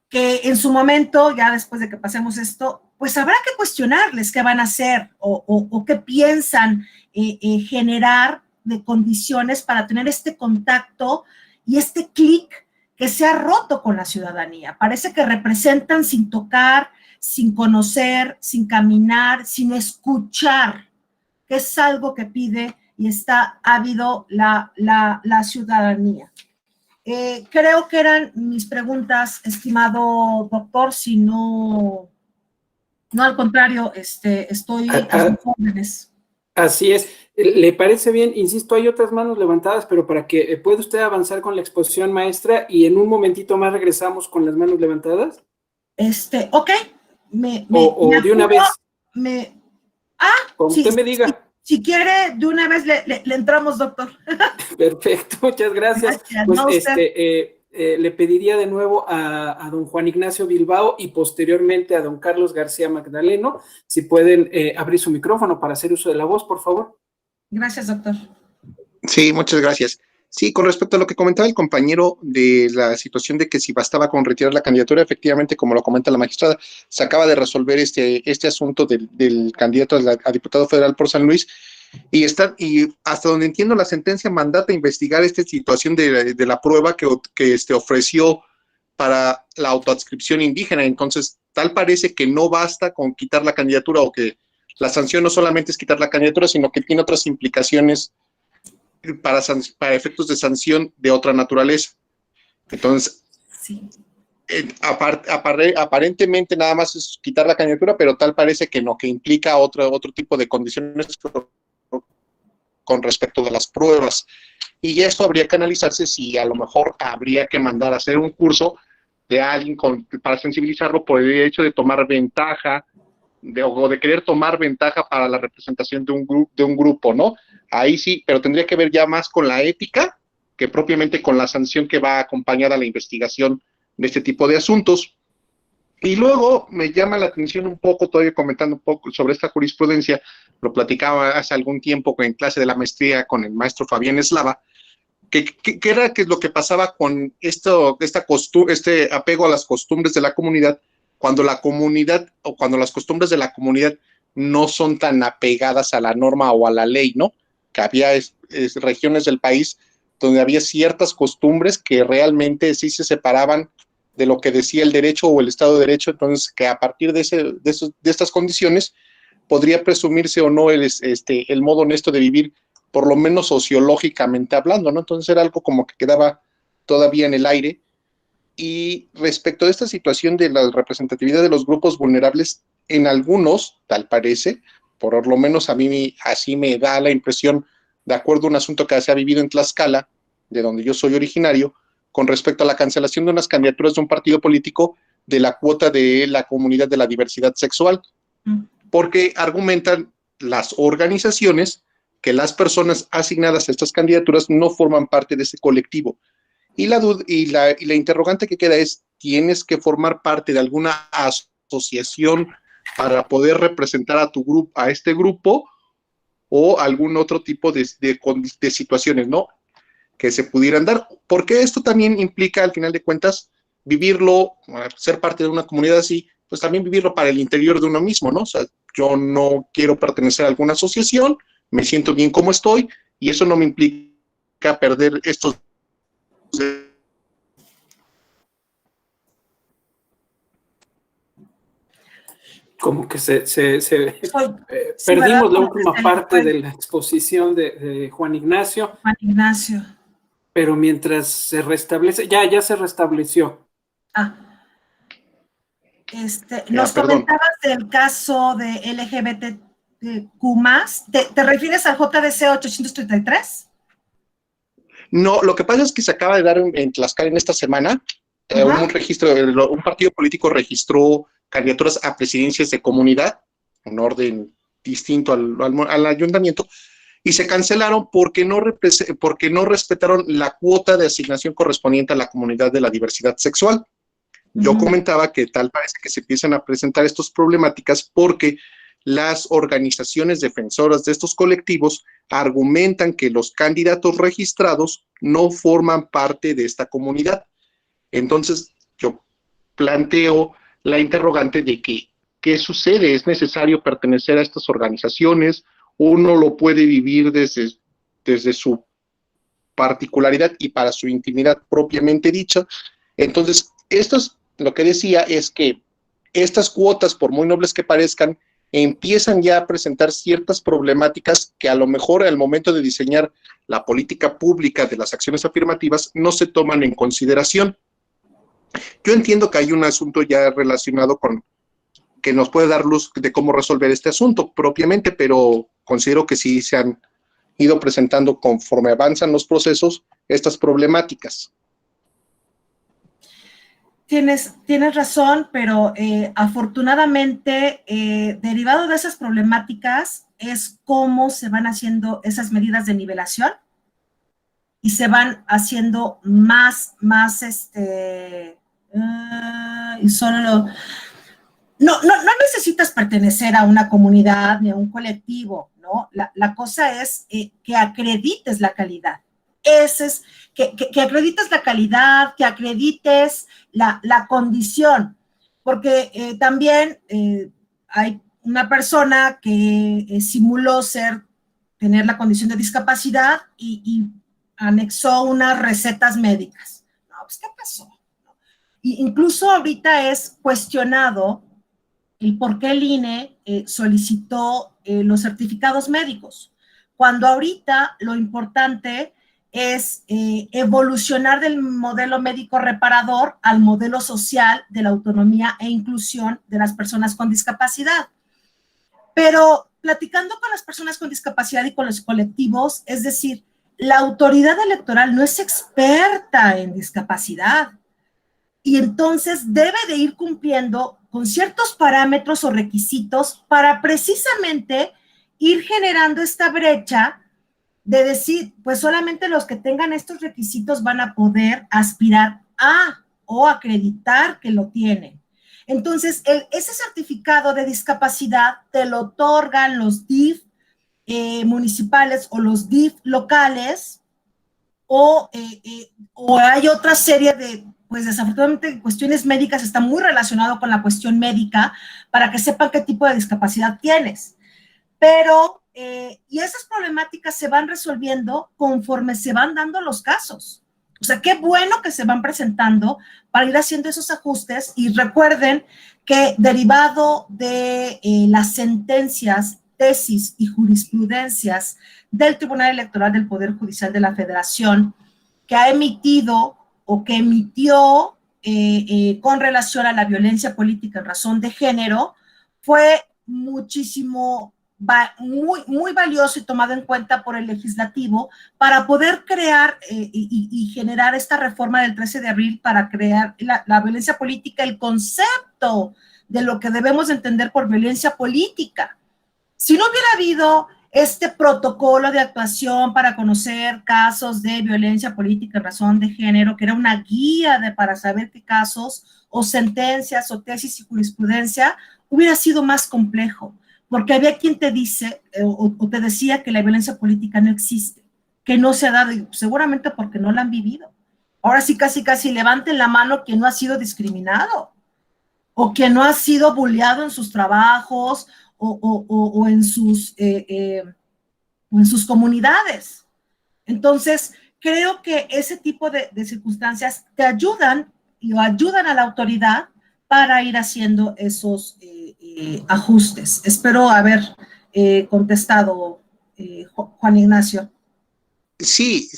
que en su momento, ya después de que pasemos esto, pues habrá que cuestionarles qué van a hacer o qué piensan generar de condiciones para tener este contacto y este clic que se ha roto con la ciudadanía. Parece que representan sin tocar, sin conocer, sin caminar, sin escuchar, que es algo que pide y está ávido la ciudadanía. Creo que eran mis preguntas, estimado doctor, si no al contrario, estoy a sus órdenes. Así es. ¿Le parece bien? Insisto, hay otras manos levantadas, pero para que pueda usted avanzar con la exposición, maestra, y en un momentito más regresamos con las manos levantadas. Ok, O de una apuro, vez, como sí, usted me diga. si quiere, de una vez le entramos, doctor. Perfecto, muchas gracias. Gracias, Pues no, usted. le pediría de nuevo a don Juan Ignacio Bilbao y posteriormente a don Carlos García Magdaleno, si pueden abrir su micrófono para hacer uso de la voz, por favor. Gracias, doctor. Sí, muchas gracias. Sí, con respecto a lo que comentaba el compañero de la situación de que si bastaba con retirar la candidatura, efectivamente, como lo comenta la magistrada, se acaba de resolver este asunto del candidato a diputado federal por San Luis, y hasta donde entiendo, la sentencia mandata investigar esta situación de la prueba que ofreció para la autoadscripción indígena. Entonces, tal parece que no basta con quitar la candidatura, o que la sanción no solamente es quitar la candidatura, sino que tiene otras implicaciones para efectos de sanción de otra naturaleza. Entonces, sí. Aparentemente nada más es quitar la candidatura, pero tal parece que no, que implica otro tipo de condiciones con respecto de las pruebas. Y esto habría que analizarse si a lo mejor habría que mandar a hacer un curso de alguien para sensibilizarlo por el hecho de tomar ventaja, o de querer tomar ventaja para la representación de un grupo, ¿no? Ahí sí, pero tendría que ver ya más con la ética que propiamente con la sanción que va acompañada a la investigación de este tipo de asuntos. Y luego me llama la atención un poco, todavía comentando un poco sobre esta jurisprudencia, lo platicaba hace algún tiempo en clase de la maestría con el maestro Fabián Eslava, que era lo que pasaba con este apego a las costumbres de la comunidad, cuando la comunidad o cuando las costumbres de la comunidad no son tan apegadas a la norma o a la ley, ¿no? Que había regiones del país donde había ciertas costumbres que realmente sí se separaban de lo que decía el derecho o el Estado de Derecho. Entonces, que a partir de estas condiciones podría presumirse o no el modo honesto de vivir, por lo menos sociológicamente hablando, ¿no? Entonces era algo como que quedaba todavía en el aire. Y respecto a esta situación de la representatividad de los grupos vulnerables, en algunos, tal parece, por lo menos a mí así me da la impresión, de acuerdo a un asunto que se ha vivido en Tlaxcala, de donde yo soy originario, con respecto a la cancelación de unas candidaturas de un partido político de la cuota de la comunidad de la diversidad sexual, porque argumentan las organizaciones que las personas asignadas a estas candidaturas no forman parte de ese colectivo. Y la interrogante que queda es, ¿tienes que formar parte de alguna asociación para poder representar a tu grupo, a este grupo, o algún otro tipo de situaciones, ¿no?, que se pudieran dar? Porque esto también implica, al final de cuentas, vivirlo, ser parte de una comunidad así, pues también vivirlo para el interior de uno mismo, ¿no? O sea, yo no quiero pertenecer a alguna asociación, me siento bien como estoy, y eso no me implica perder estos... Como que perdimos la última parte de la exposición de Juan Ignacio. Juan Ignacio. Pero mientras se restablece, ya se restableció. Nos comentabas del caso de LGBTQ+. ¿Te refieres al JDC 833? No, lo que pasa es que se acaba de dar en Tlaxcala en esta semana un partido político registró candidaturas a presidencias de comunidad, en orden distinto al ayuntamiento, y se cancelaron porque no respetaron la cuota de asignación correspondiente a la comunidad de la diversidad sexual. Yo comentaba que tal parece que se empiezan a presentar estas problemáticas porque las organizaciones defensoras de estos colectivos argumentan que los candidatos registrados no forman parte de esta comunidad. Entonces, yo planteo la interrogante de que, ¿qué sucede? ¿Es necesario pertenecer a estas organizaciones? ¿Uno lo puede vivir desde su particularidad y para su intimidad propiamente dicha? Entonces, lo que decía es que estas cuotas, por muy nobles que parezcan, empiezan ya a presentar ciertas problemáticas que a lo mejor al momento de diseñar la política pública de las acciones afirmativas no se toman en consideración. Yo entiendo que hay un asunto ya relacionado con que nos puede dar luz de cómo resolver este asunto propiamente, pero considero que sí se han ido presentando conforme avanzan los procesos estas problemáticas. Tienes razón, pero afortunadamente, derivado de esas problemáticas, es cómo se van haciendo esas medidas de nivelación y se van haciendo más, y solo no necesitas pertenecer a una comunidad ni a un colectivo, ¿no? La cosa es que acredites la calidad. Ese es, que acredites la calidad, que acredites la condición, porque también hay una persona que simuló tener la condición de discapacidad y anexó unas recetas médicas. No, pues, ¿qué pasó? Incluso ahorita es cuestionado el por qué el INE solicitó los certificados médicos, cuando ahorita lo importante es evolucionar del modelo médico reparador al modelo social de la autonomía e inclusión de las personas con discapacidad. Pero platicando con las personas con discapacidad y con los colectivos, es decir, la autoridad electoral no es experta en discapacidad y entonces debe de ir cumpliendo con ciertos parámetros o requisitos para precisamente ir generando esta brecha de decir, pues solamente los que tengan estos requisitos van a poder aspirar a o acreditar que lo tienen. Entonces, ese certificado de discapacidad te lo otorgan los DIF municipales o los DIF locales, o hay otra serie de, pues desafortunadamente, cuestiones médicas, está muy relacionado con la cuestión médica para que sepan qué tipo de discapacidad tienes. Pero, y esas problemáticas se van resolviendo conforme se van dando los casos. O sea, qué bueno que se van presentando para ir haciendo esos ajustes y recuerden que derivado de las sentencias, tesis y jurisprudencias del Tribunal Electoral del Poder Judicial de la Federación que ha emitido o que emitió con relación a la violencia política en razón de género, fue muchísimo, muy valioso y tomado en cuenta por el legislativo para poder crear y generar esta reforma del 13 de abril para crear la violencia política, el concepto de lo que debemos entender por violencia política. Si no hubiera habido este protocolo de actuación para conocer casos de violencia política en razón de género, que era una guía para saber qué casos o sentencias o tesis y jurisprudencia, hubiera sido más complejo, porque había quien te dice o te decía que la violencia política no existe, que no se ha dado, y seguramente porque no la han vivido. Ahora sí, casi levanten la mano quien no ha sido discriminado o quien no ha sido bulleado en sus trabajos o en sus comunidades. Entonces, creo que ese tipo de circunstancias te ayudan y ayudan a la autoridad para ir haciendo esos ajustes. Espero haber contestado, Juan Ignacio. Sí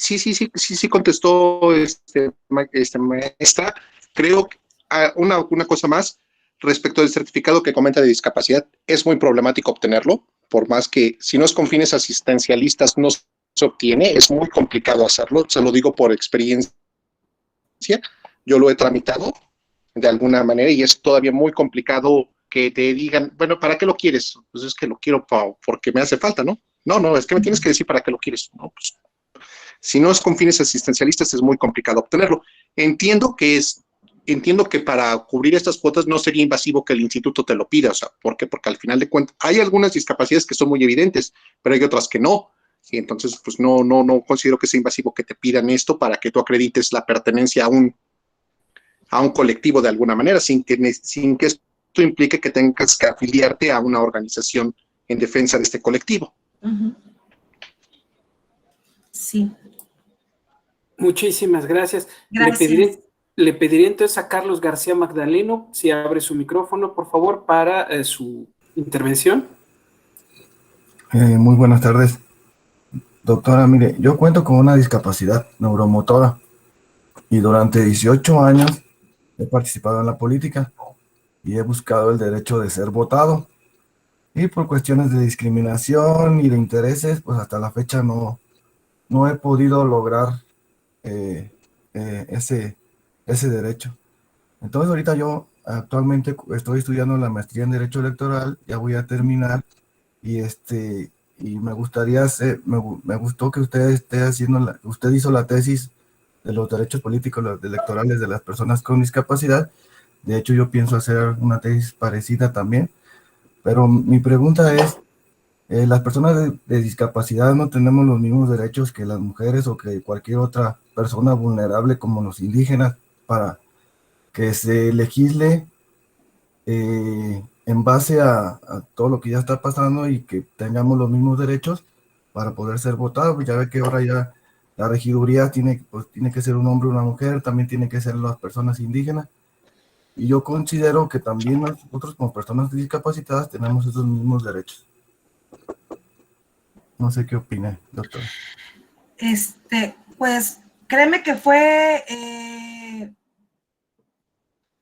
contestó maestra. Creo que una cosa más respecto del certificado que comenta de discapacidad, es muy problemático obtenerlo, por más que si no es con fines asistencialistas no se obtiene, es muy complicado hacerlo, se lo digo por experiencia, yo lo he tramitado de alguna manera y es todavía muy complicado que te digan, bueno, ¿para qué lo quieres? Pues es que lo quiero porque me hace falta, ¿no? No, es que me tienes que decir para qué lo quieres, ¿no? Pues, si no es con fines asistencialistas es muy complicado obtenerlo. Entiendo que para cubrir estas cuotas no sería invasivo que el instituto te lo pida, o sea, ¿por qué? Porque al final de cuentas hay algunas discapacidades que son muy evidentes, pero hay otras que no, y entonces pues no considero que sea invasivo que te pidan esto para que tú acredites la pertenencia a un colectivo de alguna manera, sin que esto implique que tengas que afiliarte a una organización en defensa de este colectivo. Uh-huh. Sí. Muchísimas gracias. Le pediré entonces a Carlos García Magdaleno si abre su micrófono, por favor, para su intervención. Muy buenas tardes. Doctora, mire, yo cuento con una discapacidad neuromotora y durante 18 años he participado en la política. y he buscado el derecho de ser votado. Y por cuestiones de discriminación y de intereses, pues hasta la fecha no he podido lograr eh, ese derecho. Entonces ahorita yo actualmente estoy estudiando la maestría en Derecho Electoral, ya voy a terminar y y me gustaría me gustó que usted esté haciendo usted hizo la tesis de los derechos políticos electorales de las personas con discapacidad. De hecho, yo pienso hacer una tesis parecida también, pero mi pregunta es, las personas de discapacidad no tenemos los mismos derechos que las mujeres o que cualquier otra persona vulnerable como los indígenas para que se legisle en base a todo lo que ya está pasando y que tengamos los mismos derechos para poder ser votados. Pues ya ve que ahora ya la regiduría pues, tiene que ser un hombre o una mujer, también tiene que ser las personas indígenas. Y yo considero que también nosotros como personas discapacitadas tenemos esos mismos derechos. No sé qué opina, doctor. Pues créeme que fue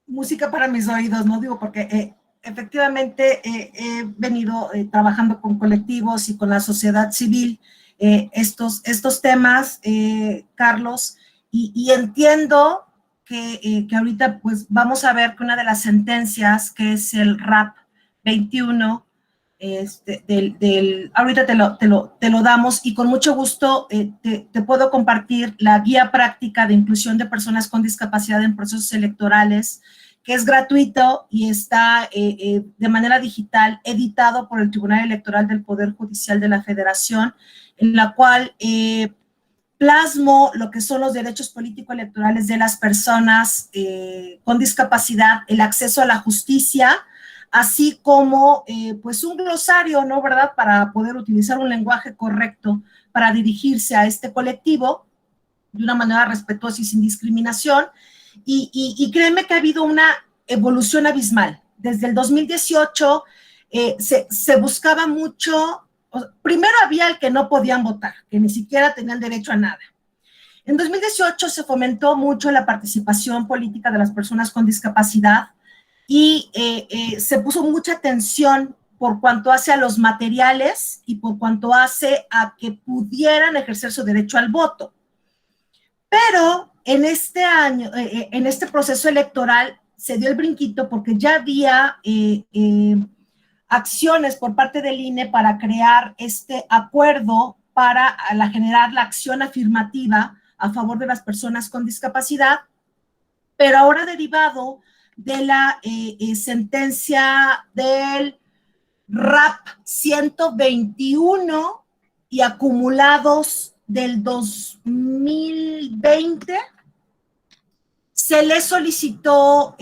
música para mis oídos, ¿no? Digo, porque efectivamente he venido trabajando con colectivos y con la sociedad civil estos temas, Carlos, y entiendo que ahorita pues vamos a ver que una de las sentencias, que es el RAP 21, ahorita te lo damos y con mucho gusto te puedo compartir la guía práctica de inclusión de personas con discapacidad en procesos electorales, que es gratuito y está de manera digital, editado por el Tribunal Electoral del Poder Judicial de la Federación, en la cual plasmo lo que son los derechos político-electorales de las personas con discapacidad, el acceso a la justicia, así como pues un glosario, ¿no? ¿Verdad? Para poder utilizar un lenguaje correcto para dirigirse a este colectivo de una manera respetuosa y sin discriminación. Y créeme que ha habido una evolución abismal. Desde el 2018 se buscaba mucho, primero había el que no podían votar, que ni siquiera tenían derecho a nada. En 2018 se fomentó mucho la participación política de las personas con discapacidad y se puso mucha atención por cuanto hace a los materiales y por cuanto hace a que pudieran ejercer su derecho al voto. Pero en este año, en este proceso electoral, se dio el brinquito porque ya había acciones por parte del INE para crear este acuerdo para generar la acción afirmativa a favor de las personas con discapacidad, pero ahora derivado de la sentencia del RAP 121 y acumulados del 2020, se le solicitó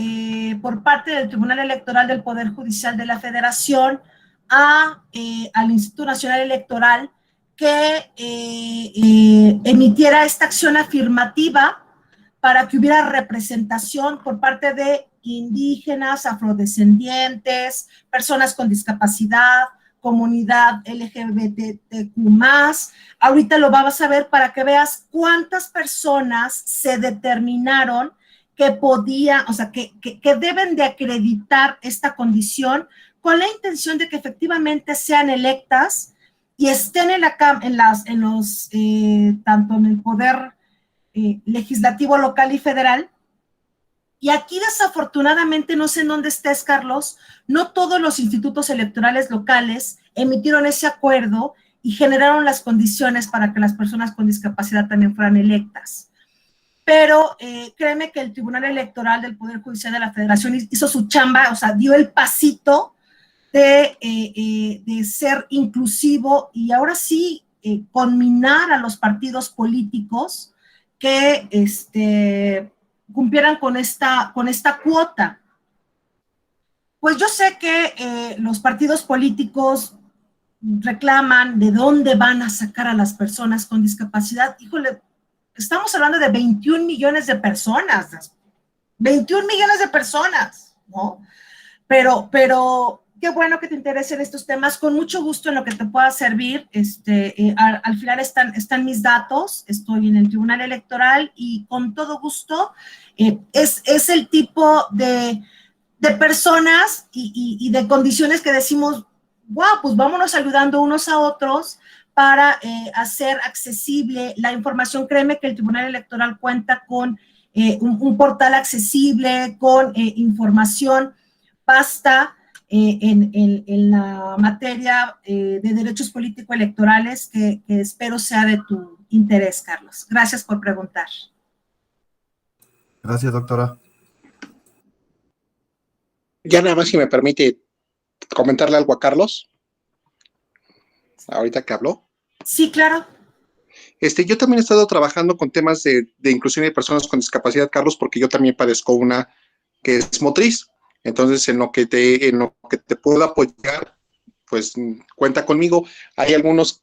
por parte del Tribunal Electoral del Poder Judicial de la Federación al Instituto Nacional Electoral que emitiera esta acción afirmativa para que hubiera representación por parte de indígenas, afrodescendientes, personas con discapacidad, comunidad LGBTQ+. Ahorita lo vamos a ver para que veas cuántas personas se determinaron que podían, o sea, que deben de acreditar esta condición con la intención de que efectivamente sean electas y estén tanto en el poder legislativo local y federal. Y aquí desafortunadamente, no sé en dónde estés, Carlos, no todos los institutos electorales locales emitieron ese acuerdo y generaron las condiciones para que las personas con discapacidad también fueran electas. Pero créeme que el Tribunal Electoral del Poder Judicial de la Federación hizo su chamba, o sea, dio el pasito de ser inclusivo y ahora sí conminar a los partidos políticos que cumplieran con esta cuota. Pues yo sé que los partidos políticos reclaman de dónde van a sacar a las personas con discapacidad. Híjole, estamos hablando de 21 millones de personas, 21 millones de personas, ¿no? Pero qué bueno que te interesen estos temas, con mucho gusto en lo que te pueda servir. Al final están mis datos, estoy en el Tribunal Electoral y con todo gusto es el tipo de de personas y de condiciones que decimos, wow, pues vámonos ayudando unos a otros para hacer accesible la información. Créeme que el Tribunal Electoral cuenta con un portal accesible, con información vasta en la materia de derechos político-electorales que espero sea de tu interés, Carlos. Gracias por preguntar. Gracias, doctora. Ya nada más si me permite comentarle algo a Carlos, ahorita que habló. Sí, claro. Yo también he estado trabajando con temas de inclusión de personas con discapacidad, Carlos, porque yo también padezco una que es motriz. Entonces, en lo que te puedo apoyar, pues cuenta conmigo. Hay algunos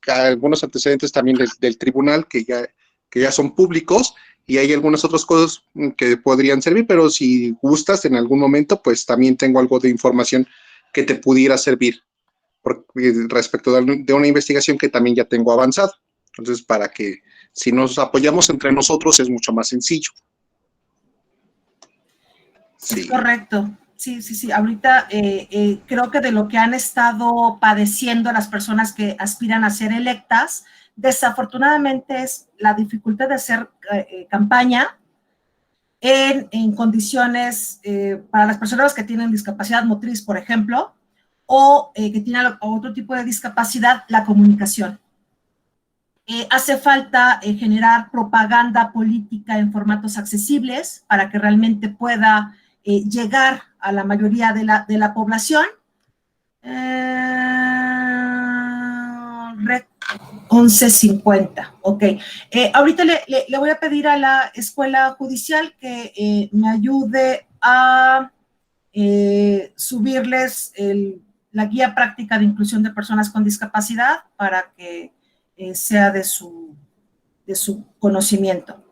antecedentes también del tribunal que ya son públicos, y hay algunas otras cosas que podrían servir, pero si gustas en algún momento, pues también tengo algo de información que te pudiera servir respecto de una investigación que también ya tengo avanzada. Entonces, para que si nos apoyamos entre nosotros es mucho más sencillo. Sí. Es correcto. Sí. Ahorita creo que de lo que han estado padeciendo las personas que aspiran a ser electas, desafortunadamente es la dificultad de hacer campaña en condiciones para las personas que tienen discapacidad motriz, por ejemplo, o que tienen otro tipo de discapacidad, la comunicación. Hace falta generar propaganda política en formatos accesibles para que realmente pueda llegar a la mayoría de la población. 11:50, ok. Ahorita le voy a pedir a la Escuela Judicial que me ayude a subirles la guía práctica de inclusión de personas con discapacidad para que sea de su conocimiento.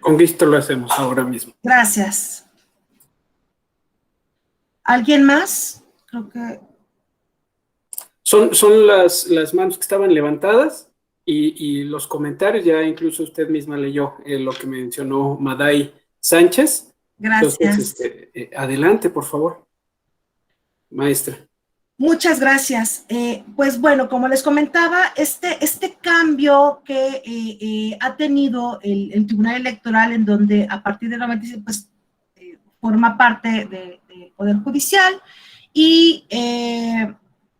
Con gusto lo hacemos ahora mismo. Gracias. ¿Alguien más? Creo que... Son las manos que estaban levantadas y los comentarios, ya incluso usted misma leyó lo que mencionó Maday Sánchez. Gracias. Entonces, adelante, por favor, maestra. Muchas gracias. Pues bueno, como les comentaba, este cambio que ha tenido el Tribunal Electoral, en donde a partir del 96, pues forma parte del Poder Judicial, y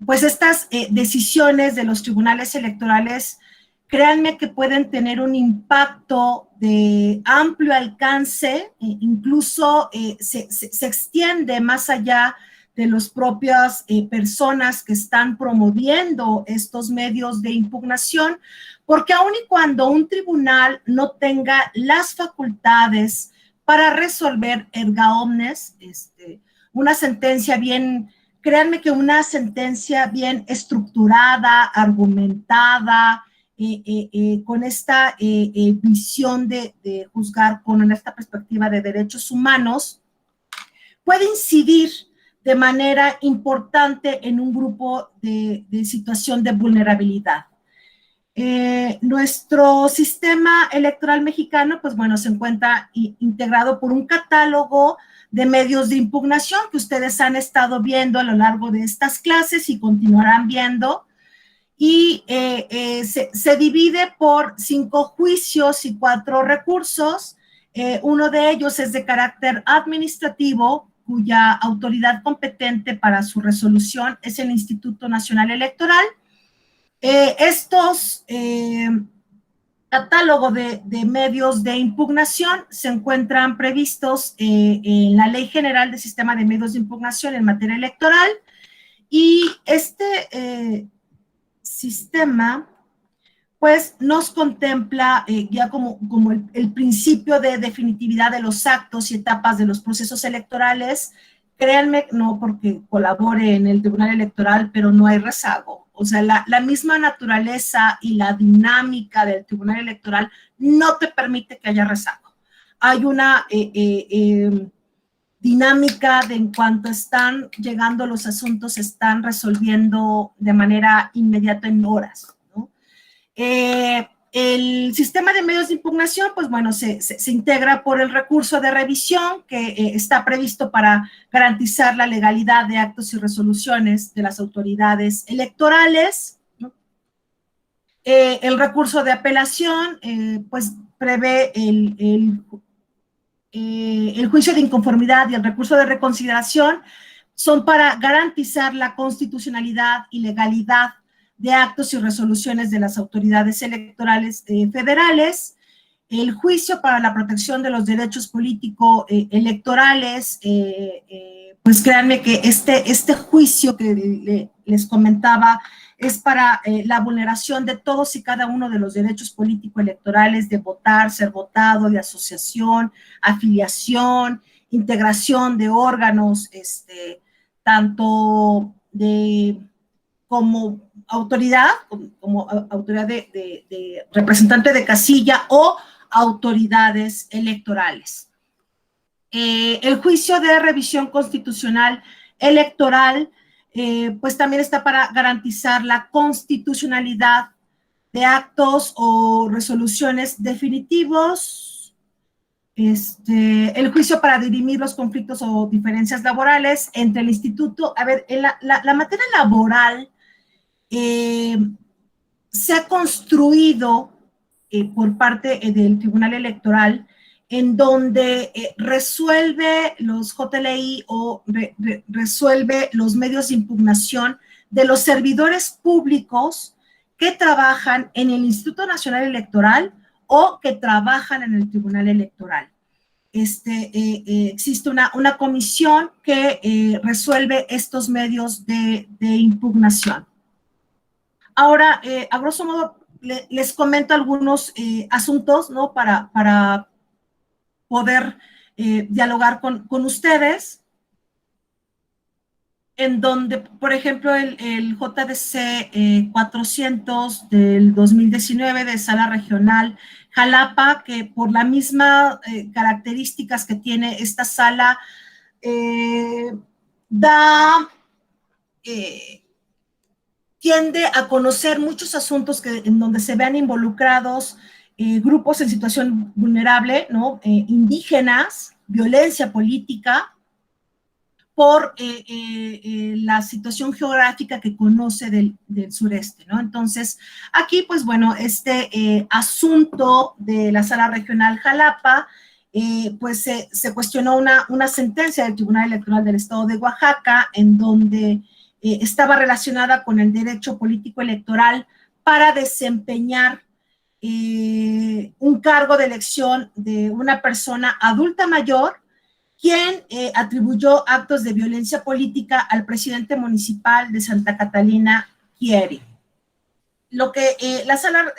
pues estas decisiones de los tribunales electorales, créanme que pueden tener un impacto de amplio alcance, incluso se extiende más allá de las propias personas que están promoviendo estos medios de impugnación, porque aun y cuando un tribunal no tenga las facultades para resolver erga omnes, una sentencia bien, créanme que una sentencia bien estructurada, argumentada, con esta visión de juzgar con esta perspectiva de derechos humanos, puede incidir de manera importante en un grupo de situación de vulnerabilidad. Nuestro sistema electoral mexicano, pues bueno, se encuentra integrado por un catálogo de medios de impugnación que ustedes han estado viendo a lo largo de estas clases y continuarán viendo, y se divide por 5 juicios y 4 recursos. Uno de ellos es de carácter administrativo, cuya autoridad competente para su resolución es el Instituto Nacional Electoral. Estos catálogos de medios de impugnación se encuentran previstos en la Ley General del Sistema de Medios de Impugnación en materia electoral, y este sistema pues nos contempla ya como el principio de definitividad de los actos y etapas de los procesos electorales. Créanme, no porque colabore en el Tribunal Electoral, pero no hay rezago. O sea, la misma naturaleza y la dinámica del Tribunal Electoral no te permite que haya rezago. Hay una dinámica de en cuanto están llegando los asuntos, se están resolviendo de manera inmediata en horas, ¿no? El sistema de medios de impugnación, pues bueno, se integra por el recurso de revisión que está previsto para garantizar la legalidad de actos y resoluciones de las autoridades electorales, ¿no? El recurso de apelación, pues prevé el juicio de inconformidad y el recurso de reconsideración, son para garantizar la constitucionalidad y legalidad de actos y resoluciones de las autoridades electorales federales. El juicio para la protección de los derechos político-electorales, pues créanme que este juicio que les comentaba es para la vulneración de todos y cada uno de los derechos político-electorales, de votar, ser votado, de asociación, afiliación, integración de órganos, tanto como autoridad de representante de casilla o autoridades electorales. El juicio de revisión constitucional electoral, pues también está para garantizar la constitucionalidad de actos o resoluciones definitivos. El juicio para dirimir los conflictos o diferencias laborales entre el instituto. A ver, en la materia laboral, se ha construido por parte del Tribunal Electoral, en donde resuelve los JLI o resuelve los medios de impugnación de los servidores públicos que trabajan en el Instituto Nacional Electoral o que trabajan en el Tribunal Electoral. Existe una comisión que resuelve estos medios de impugnación. Ahora, a grosso modo, les comento algunos asuntos, ¿no? Para poder dialogar con ustedes, en donde, por ejemplo, el JDC 400 del 2019 de Sala Regional Jalapa, que por las mismas características que tiene esta sala, tiende a conocer muchos asuntos en donde se vean involucrados grupos en situación vulnerable, ¿no? Indígenas, violencia política, por la situación geográfica que conoce del sureste, ¿no? Entonces, aquí, pues bueno, asunto de la Sala Regional Jalapa, pues se cuestionó una sentencia del Tribunal Electoral del Estado de Oaxaca, en donde estaba relacionada con el derecho político electoral para desempeñar un cargo de elección de una persona adulta mayor, quien atribuyó actos de violencia política al presidente municipal de Santa Catalina Chieri. Lo que la sala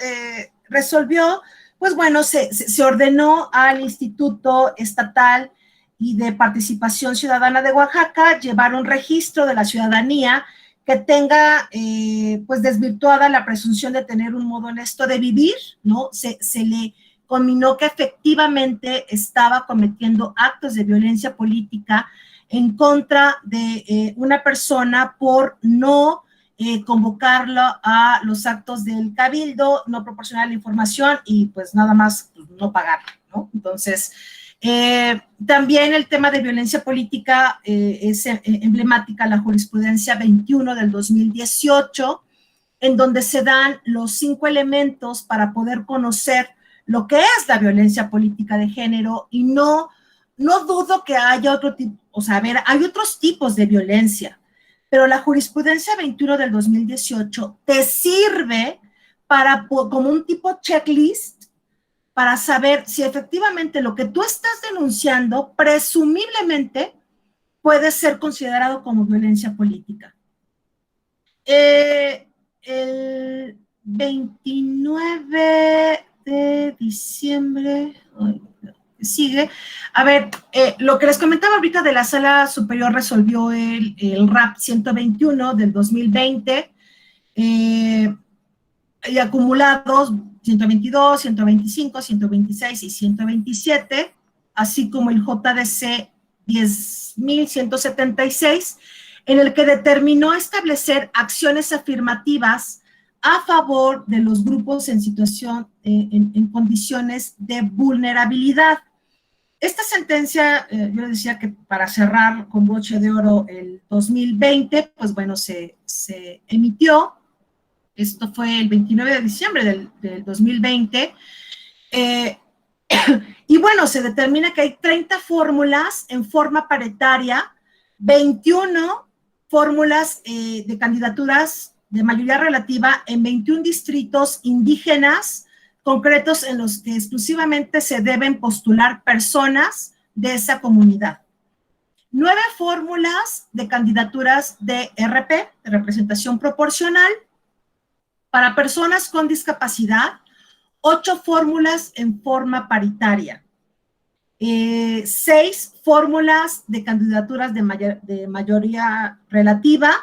resolvió, pues bueno, se ordenó al Instituto Estatal y de Participación Ciudadana de Oaxaca llevar un registro de la ciudadanía que tenga, pues, desvirtuada la presunción de tener un modo honesto de vivir, ¿no? Se le conminó que efectivamente estaba cometiendo actos de violencia política en contra de una persona por no convocarlo a los actos del cabildo, no proporcionar la información y pues nada más pues, no pagarlo, ¿no? Entonces, también el tema de violencia política es emblemática la jurisprudencia 21 del 2018, en donde se dan los 5 elementos para poder conocer lo que es la violencia política de género, y no dudo que haya otro tipo, o sea, a ver, hay otros tipos de violencia, pero la jurisprudencia 21 del 2018 te sirve como un tipo checklist para saber si efectivamente lo que tú estás denunciando presumiblemente puede ser considerado como violencia política. El 29 de diciembre, sigue, a ver, lo que les comentaba ahorita de la Sala Superior resolvió el RAP 121 del 2020, y acumulados 122, 125, 126 y 127, así como el JDC 10.176, en el que determinó establecer acciones afirmativas a favor de los grupos en situación, en condiciones de vulnerabilidad. Esta sentencia, yo decía que para cerrar con broche de oro el 2020, pues bueno, se emitió. Esto fue el 29 de diciembre del 2020. Y bueno, se determina que hay 30 fórmulas en forma paritaria, 21 fórmulas de candidaturas de mayoría relativa en 21 distritos indígenas concretos en los que exclusivamente se deben postular personas de esa comunidad. 9 fórmulas de candidaturas de RP, de representación proporcional, para personas con discapacidad, 8 fórmulas en forma paritaria, 6 fórmulas de candidaturas de mayoría relativa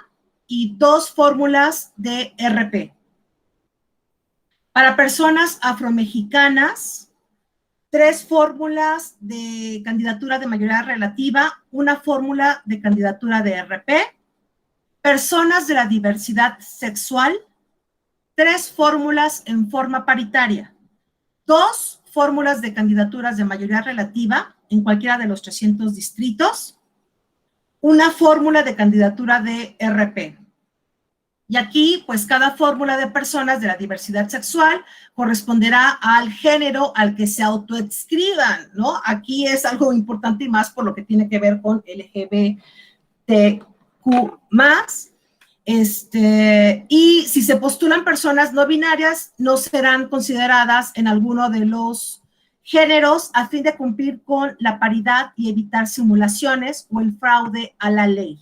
y 2 fórmulas de RP. Para personas afromexicanas, 3 fórmulas de candidatura de mayoría relativa, 1 fórmula de candidatura de RP. Personas de la diversidad sexual, 3 fórmulas en forma paritaria, 2 fórmulas de candidaturas de mayoría relativa en cualquiera de los 300 distritos, 1 fórmula de candidatura de RP. Y aquí, pues, cada fórmula de personas de la diversidad sexual corresponderá al género al que se autoadscriban, ¿no? Aquí es algo importante y más por lo que tiene que ver con LGBTQ+. Y si se postulan personas no binarias, no serán consideradas en alguno de los géneros a fin de cumplir con la paridad y evitar simulaciones o el fraude a la ley.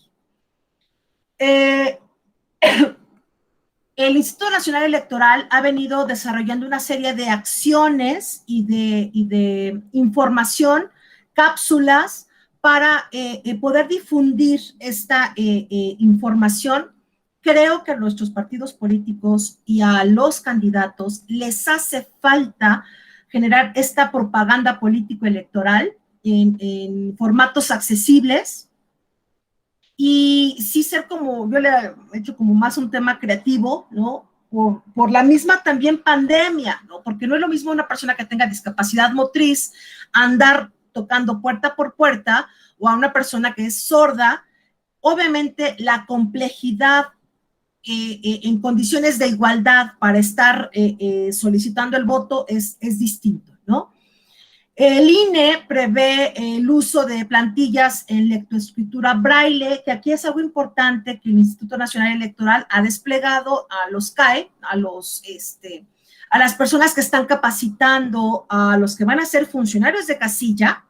El Instituto Nacional Electoral ha venido desarrollando una serie de acciones y de información, cápsulas, para poder difundir esta información. Creo que a nuestros partidos políticos y a los candidatos les hace falta generar esta propaganda político-electoral en formatos accesibles y sí ser como, yo le he hecho como más un tema creativo, ¿no? Por la misma también pandemia, ¿no? Porque no es lo mismo una persona que tenga discapacidad motriz andar tocando puerta por puerta o a una persona que es sorda. Obviamente la complejidad en condiciones de igualdad para estar solicitando el voto es distinto, ¿no? El INE prevé el uso de plantillas en lectoescritura braille, que aquí es algo importante que el Instituto Nacional Electoral ha desplegado a los CAE, a las personas que están capacitando, a los que van a ser funcionarios de casilla,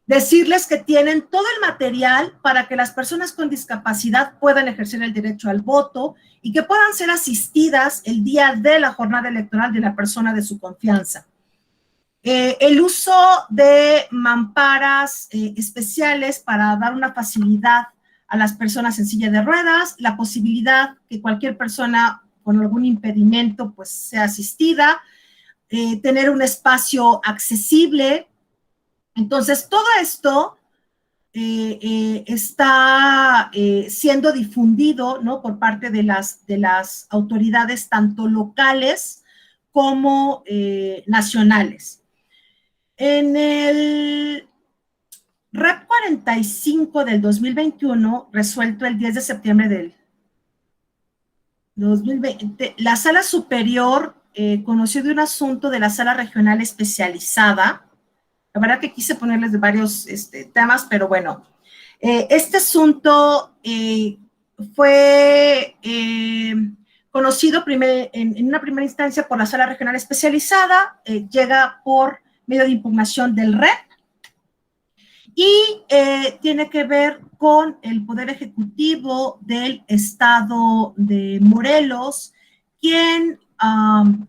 decirles que tienen todo el material para que las personas con discapacidad puedan ejercer el derecho al voto y que puedan ser asistidas el día de la jornada electoral de la persona de su confianza. El uso de mamparas especiales para dar una facilidad a las personas en silla de ruedas, la posibilidad que cualquier persona con algún impedimento pues sea asistida, tener un espacio accesible. Entonces, todo esto está siendo difundido, ¿no? Por parte de las autoridades tanto locales como nacionales. En el REP 45 del 2021, resuelto el 10 de septiembre del 2020, la Sala Superior conoció de un asunto de la Sala Regional Especializada. La verdad que quise ponerles de varios temas, pero bueno, este asunto fue conocido en una primera instancia por la Sala Regional Especializada, llega por medio de impugnación del REP y tiene que ver con el Poder Ejecutivo del Estado de Morelos, quien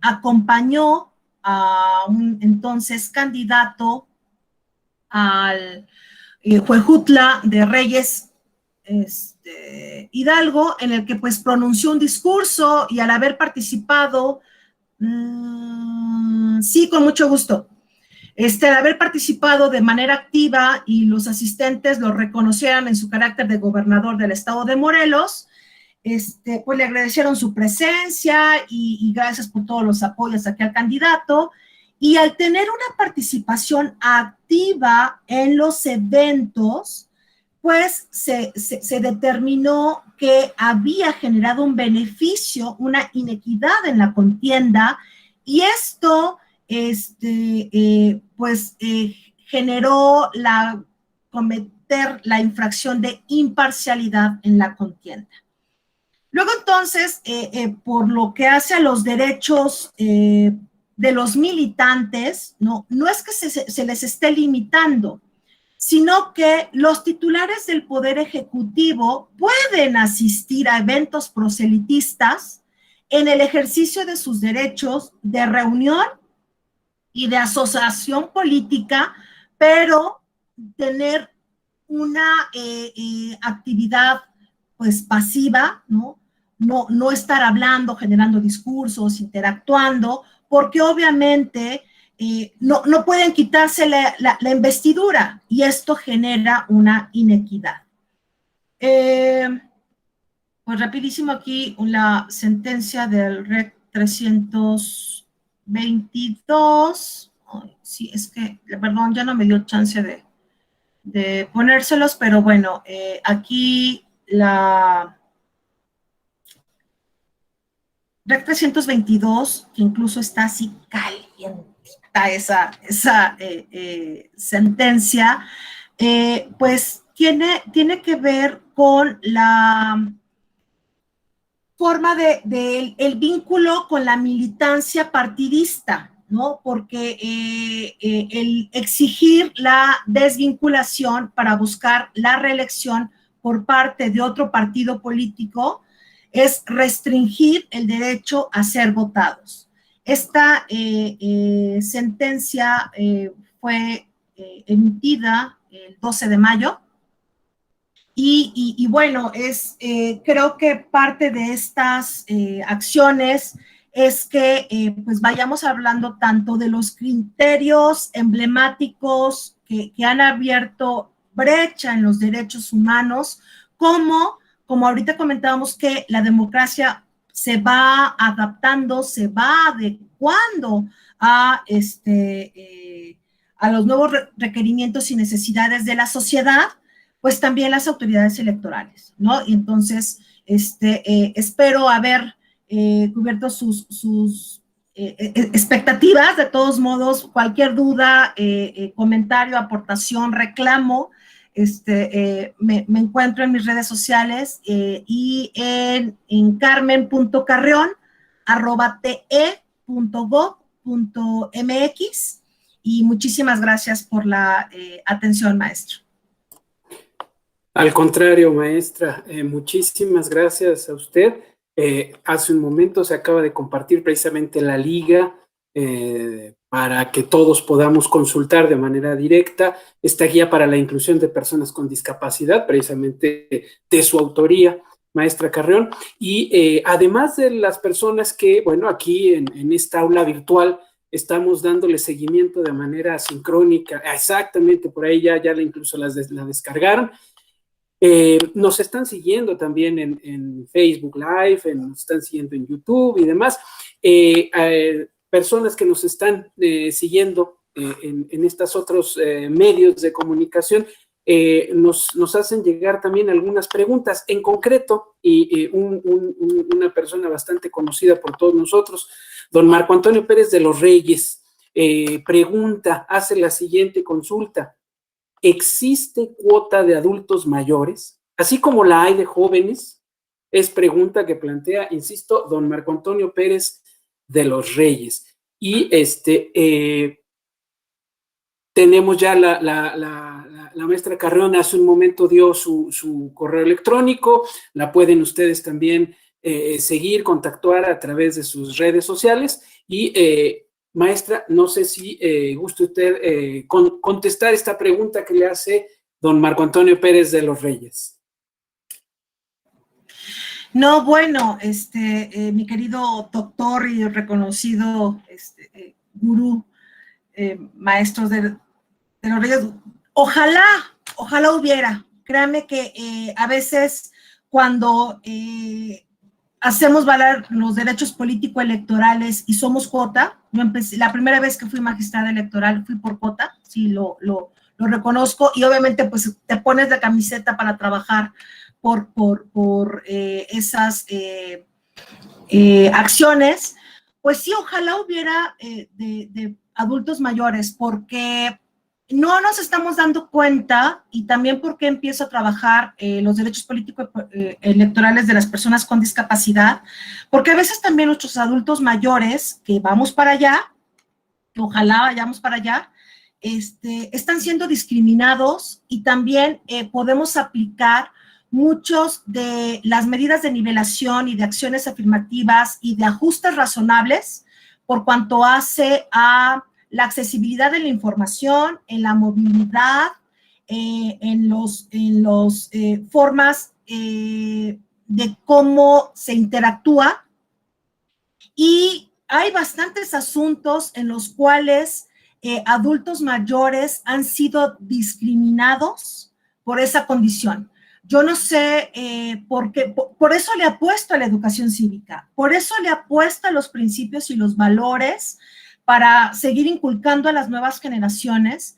acompañó a un entonces candidato al Huejutla de Reyes Hidalgo, en el que pues pronunció un discurso y al haber participado, sí, con mucho gusto, al haber participado de manera activa y los asistentes lo reconocieran en su carácter de gobernador del estado de Morelos, pues le agradecieron su presencia y gracias por todos los apoyos aquí al candidato. Y al tener una participación activa en los eventos, pues se determinó que había generado un beneficio, una inequidad en la contienda, y esto generó cometer la infracción de imparcialidad en la contienda. Luego entonces, por lo que hace a los derechos de los militantes, no es que se les esté limitando, sino que los titulares del Poder Ejecutivo pueden asistir a eventos proselitistas en el ejercicio de sus derechos de reunión y de asociación política, pero tener una actividad pues pasiva, no estar hablando, generando discursos, interactuando, porque obviamente no pueden quitarse la investidura y esto genera una inequidad. Pues rapidísimo aquí la sentencia del REC 322. Ay, sí, es que, perdón, ya no me dio chance de ponérselos, pero bueno, aquí la REC 322, que incluso está así calientita esa sentencia, pues tiene que ver con la forma el vínculo con la militancia partidista, ¿no? Porque el exigir la desvinculación para buscar la reelección por parte de otro partido político es restringir el derecho a ser votados. Esta sentencia fue emitida el 12 de mayo y bueno, creo que parte de estas acciones es que pues vayamos hablando tanto de los criterios emblemáticos que han abierto brecha en los derechos humanos, como ahorita comentábamos que la democracia se va adaptando, se va adecuando a los nuevos requerimientos y necesidades de la sociedad, pues también las autoridades electorales, ¿no? Y entonces, espero haber cubierto sus expectativas. De todos modos, cualquier duda, comentario, aportación, reclamo, me encuentro en mis redes sociales y en carmen.carrion@te.gov.mx, y muchísimas gracias por la atención, maestro. Al contrario, maestra, muchísimas gracias a usted. Hace un momento se acaba de compartir precisamente la liga para que todos podamos consultar de manera directa esta guía para la inclusión de personas con discapacidad, precisamente de su autoría, maestra Carrión. Y además de las personas que, bueno, aquí en esta aula virtual estamos dándole seguimiento de manera sincrónica, exactamente, por ahí ya incluso la descargaron. Nos están siguiendo también en Facebook Live, nos están siguiendo en YouTube y demás. Personas que nos están siguiendo en estos otros medios de comunicación nos hacen llegar también algunas preguntas. En concreto, una persona bastante conocida por todos nosotros, don Marco Antonio Pérez de los Reyes, hace la siguiente consulta. ¿Existe cuota de adultos mayores, así como la hay de jóvenes? Es pregunta que plantea, insisto, don Marco Antonio Pérez de los Reyes. Y tenemos ya la maestra Carrión hace un momento dio su correo electrónico, la pueden ustedes también seguir, contactar a través de sus redes sociales y maestra, no sé si gusta usted contestar esta pregunta que le hace don Marco Antonio Pérez de los Reyes. No, bueno, mi querido doctor y reconocido gurú, maestro de los Reyes, ojalá hubiera. Créanme que a veces cuando hacemos valer los derechos político-electorales y somos cuota. Yo empecé, la primera vez que fui magistrada electoral fui por cuota, sí, lo reconozco, y obviamente pues te pones la camiseta para trabajar por esas acciones. Pues sí, ojalá hubiera de adultos mayores, porque no nos estamos dando cuenta, y también porque empiezo a trabajar los derechos políticos electorales de las personas con discapacidad, porque a veces también nuestros adultos mayores, que vamos para allá, ojalá vayamos para allá, están siendo discriminados, y también podemos aplicar muchos de las medidas de nivelación y de acciones afirmativas y de ajustes razonables por cuanto hace a la accesibilidad de la información, en la movilidad, en los formas de cómo se interactúa. Y hay bastantes asuntos en los cuales adultos mayores han sido discriminados por esa condición. Yo no sé por qué, por eso le apuesto a la educación cívica, por eso le apuesto a los principios y los valores para seguir inculcando a las nuevas generaciones,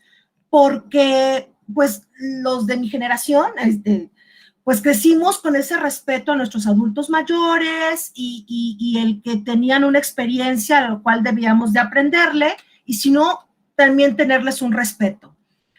porque pues los de mi generación, pues crecimos con ese respeto a nuestros adultos mayores y el que tenían una experiencia a lo cual debíamos de aprenderle, y si no, también tenerles un respeto.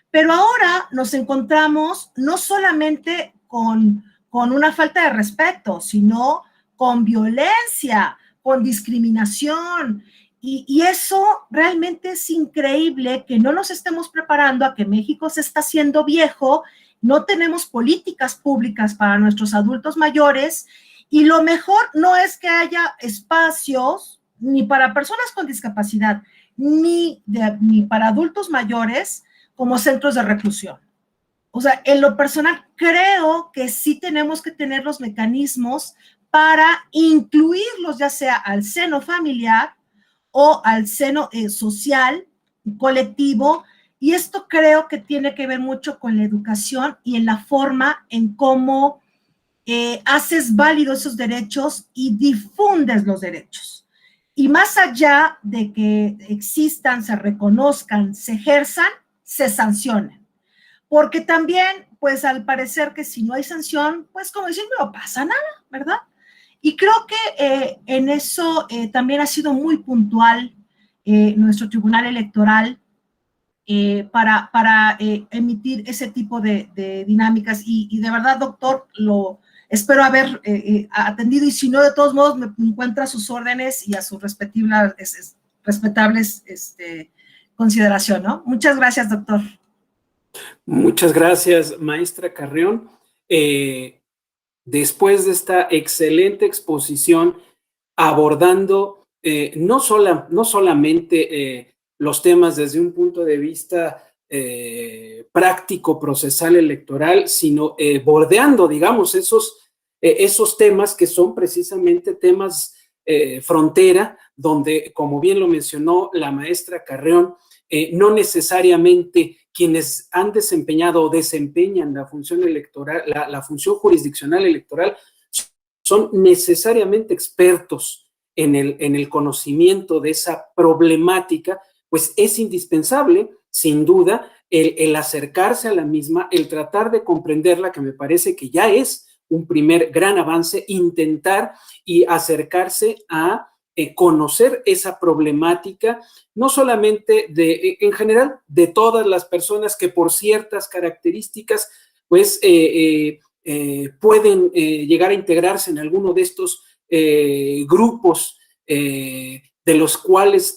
Pero ahora nos encontramos no solamente con una falta de respeto, sino con violencia, con discriminación, y eso realmente es increíble, que no nos estemos preparando a que México se está haciendo viejo, no tenemos políticas públicas para nuestros adultos mayores, y lo mejor no es que haya espacios ni para personas con discapacidad, ni para adultos mayores como centros de reclusión. O sea, en lo personal creo que sí tenemos que tener los mecanismos para incluirlos, ya sea al seno familiar o al seno social, colectivo, y esto creo que tiene que ver mucho con la educación y en la forma en cómo haces válidos esos derechos y difundes los derechos. Y más allá de que existan, se reconozcan, se ejerzan, se sancionen. Porque también, pues al parecer que si no hay sanción, pues como dicen, no pasa nada, ¿verdad? Y creo que en eso también ha sido muy puntual nuestro Tribunal Electoral para emitir ese tipo de dinámicas. Y de verdad, doctor, lo espero haber atendido, y si no, de todos modos, me encuentra a sus órdenes y a sus respetables consideración, ¿no? Muchas gracias, doctor. Muchas gracias, maestra Carrión. Después de esta excelente exposición, abordando no solamente los temas desde un punto de vista práctico, procesal, electoral, sino bordeando, digamos, esos temas que son precisamente temas frontera, donde, como bien lo mencionó la maestra Carrión, no necesariamente quienes han desempeñado o desempeñan la función electoral, la función jurisdiccional electoral, son necesariamente expertos en el conocimiento de esa problemática, pues es indispensable, sin duda, el acercarse a la misma, el tratar de comprenderla, que me parece que ya es un primer gran avance, intentar y acercarse a conocer esa problemática, no solamente en general, de todas las personas que por ciertas características, pues pueden llegar a integrarse en alguno de estos grupos de los cuales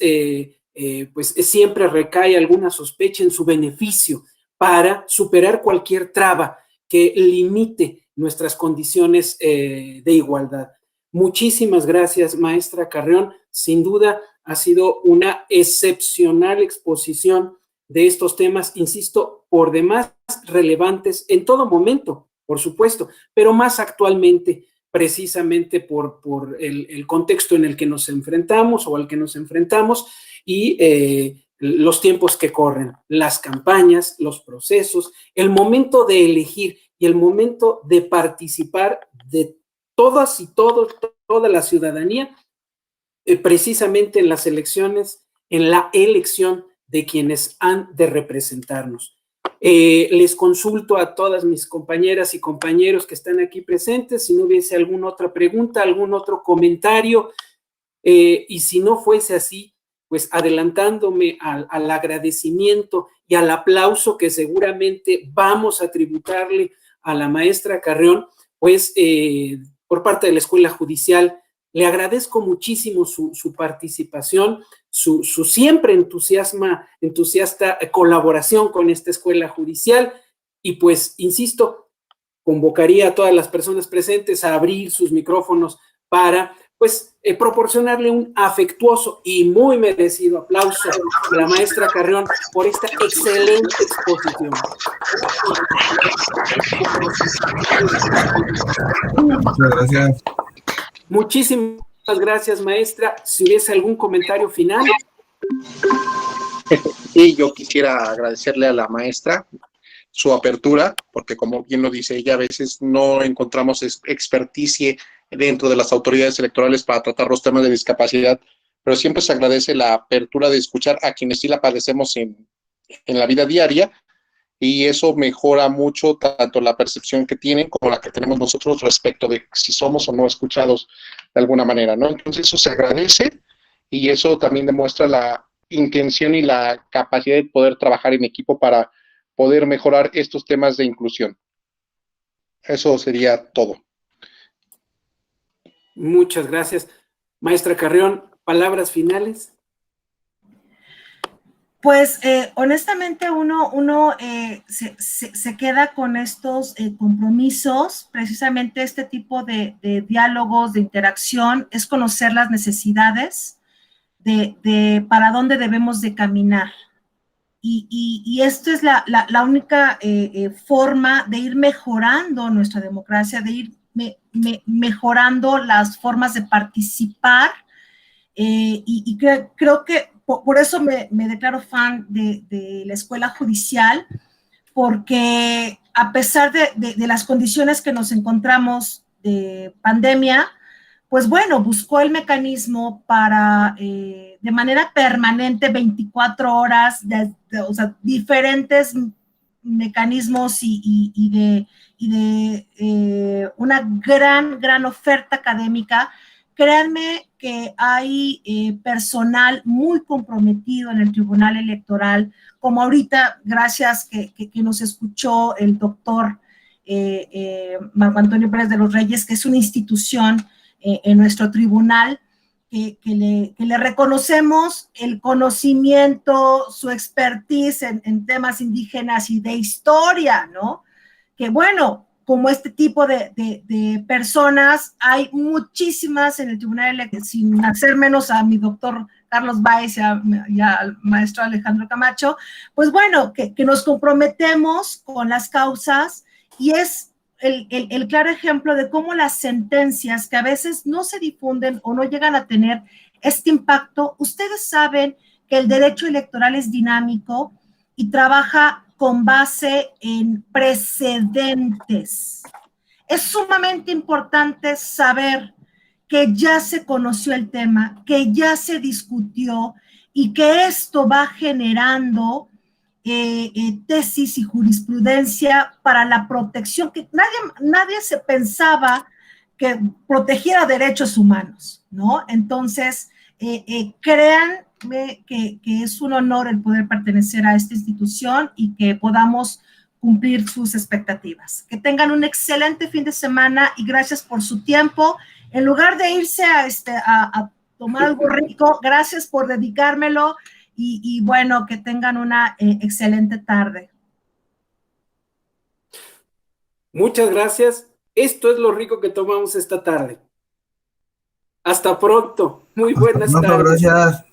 pues siempre recae alguna sospecha en su beneficio para superar cualquier traba que limite nuestras condiciones de igualdad. Muchísimas gracias, maestra Carrión. Sin duda ha sido una excepcional exposición de estos temas, insisto, por demás relevantes en todo momento, por supuesto, pero más actualmente, precisamente por el contexto en el que nos enfrentamos o al que nos enfrentamos y los tiempos que corren, las campañas, los procesos, el momento de elegir y el momento de participar de todas y todos, toda la ciudadanía, precisamente en las elecciones, en la elección de quienes han de representarnos. Les consulto a todas mis compañeras y compañeros que están aquí presentes si no hubiese alguna otra pregunta, algún otro comentario, y si no fuese así, pues adelantándome al agradecimiento y al aplauso que seguramente vamos a tributarle a la maestra Carrión, pues por parte de la Escuela Judicial, le agradezco muchísimo su participación, su siempre entusiasta colaboración con esta Escuela Judicial, y pues, insisto, convocaría a todas las personas presentes a abrir sus micrófonos para pues proporcionarle un afectuoso y muy merecido aplauso a la maestra Carrión por esta excelente exposición. Muchas gracias. Muchísimas gracias, maestra. Si hubiese algún comentario final. Y yo quisiera agradecerle a la maestra su apertura, porque como bien lo dice ella, a veces no encontramos experticia dentro de las autoridades electorales para tratar los temas de discapacidad, pero siempre se agradece la apertura de escuchar a quienes sí la padecemos en la vida diaria, y eso mejora mucho tanto la percepción que tienen como la que tenemos nosotros respecto de si somos o no escuchados de alguna manera, ¿no? Entonces eso se agradece, y eso también demuestra la intención y la capacidad de poder trabajar en equipo para poder mejorar estos temas de inclusión. Eso sería todo. Muchas gracias. Maestra Carrión, palabras finales. Pues honestamente uno se queda con estos compromisos, precisamente este tipo de diálogos, de interacción, es conocer las necesidades de para dónde debemos de caminar. Y esto es la única forma de ir mejorando nuestra democracia, de ir mejorando las formas de participar, y creo que por eso me declaro fan de la Escuela Judicial, porque a pesar de las condiciones que nos encontramos de pandemia, pues bueno, buscó el mecanismo para, de manera permanente, 24 horas, o sea, diferentes mecanismos y de una gran oferta académica. Créanme que hay personal muy comprometido en el Tribunal Electoral, como ahorita, gracias que nos escuchó el doctor Marco Antonio Pérez de los Reyes, que es una institución en nuestro tribunal, que le reconocemos el conocimiento, su expertise en temas indígenas y de historia, ¿no? Que bueno, como este tipo de personas, hay muchísimas en el tribunal, sin hacer menos a mi doctor Carlos Báez y al maestro Alejandro Camacho, pues bueno, que nos comprometemos con las causas, y es el claro ejemplo de cómo las sentencias que a veces no se difunden o no llegan a tener este impacto. Ustedes saben que el derecho electoral es dinámico y trabaja con base en precedentes. Es sumamente importante saber que ya se conoció el tema, que ya se discutió y que esto va generando tesis y jurisprudencia para la protección, que nadie se pensaba que protegiera derechos humanos, ¿no? Entonces, créanme que es un honor el poder pertenecer a esta institución y que podamos cumplir sus expectativas. Que tengan un excelente fin de semana y gracias por su tiempo. En lugar de irse a tomar algo rico, gracias por dedicármelo. Y bueno, que tengan una excelente tarde. Muchas gracias. Esto es lo rico que tomamos esta tarde. Hasta pronto. Muy buenas tardes. Gracias.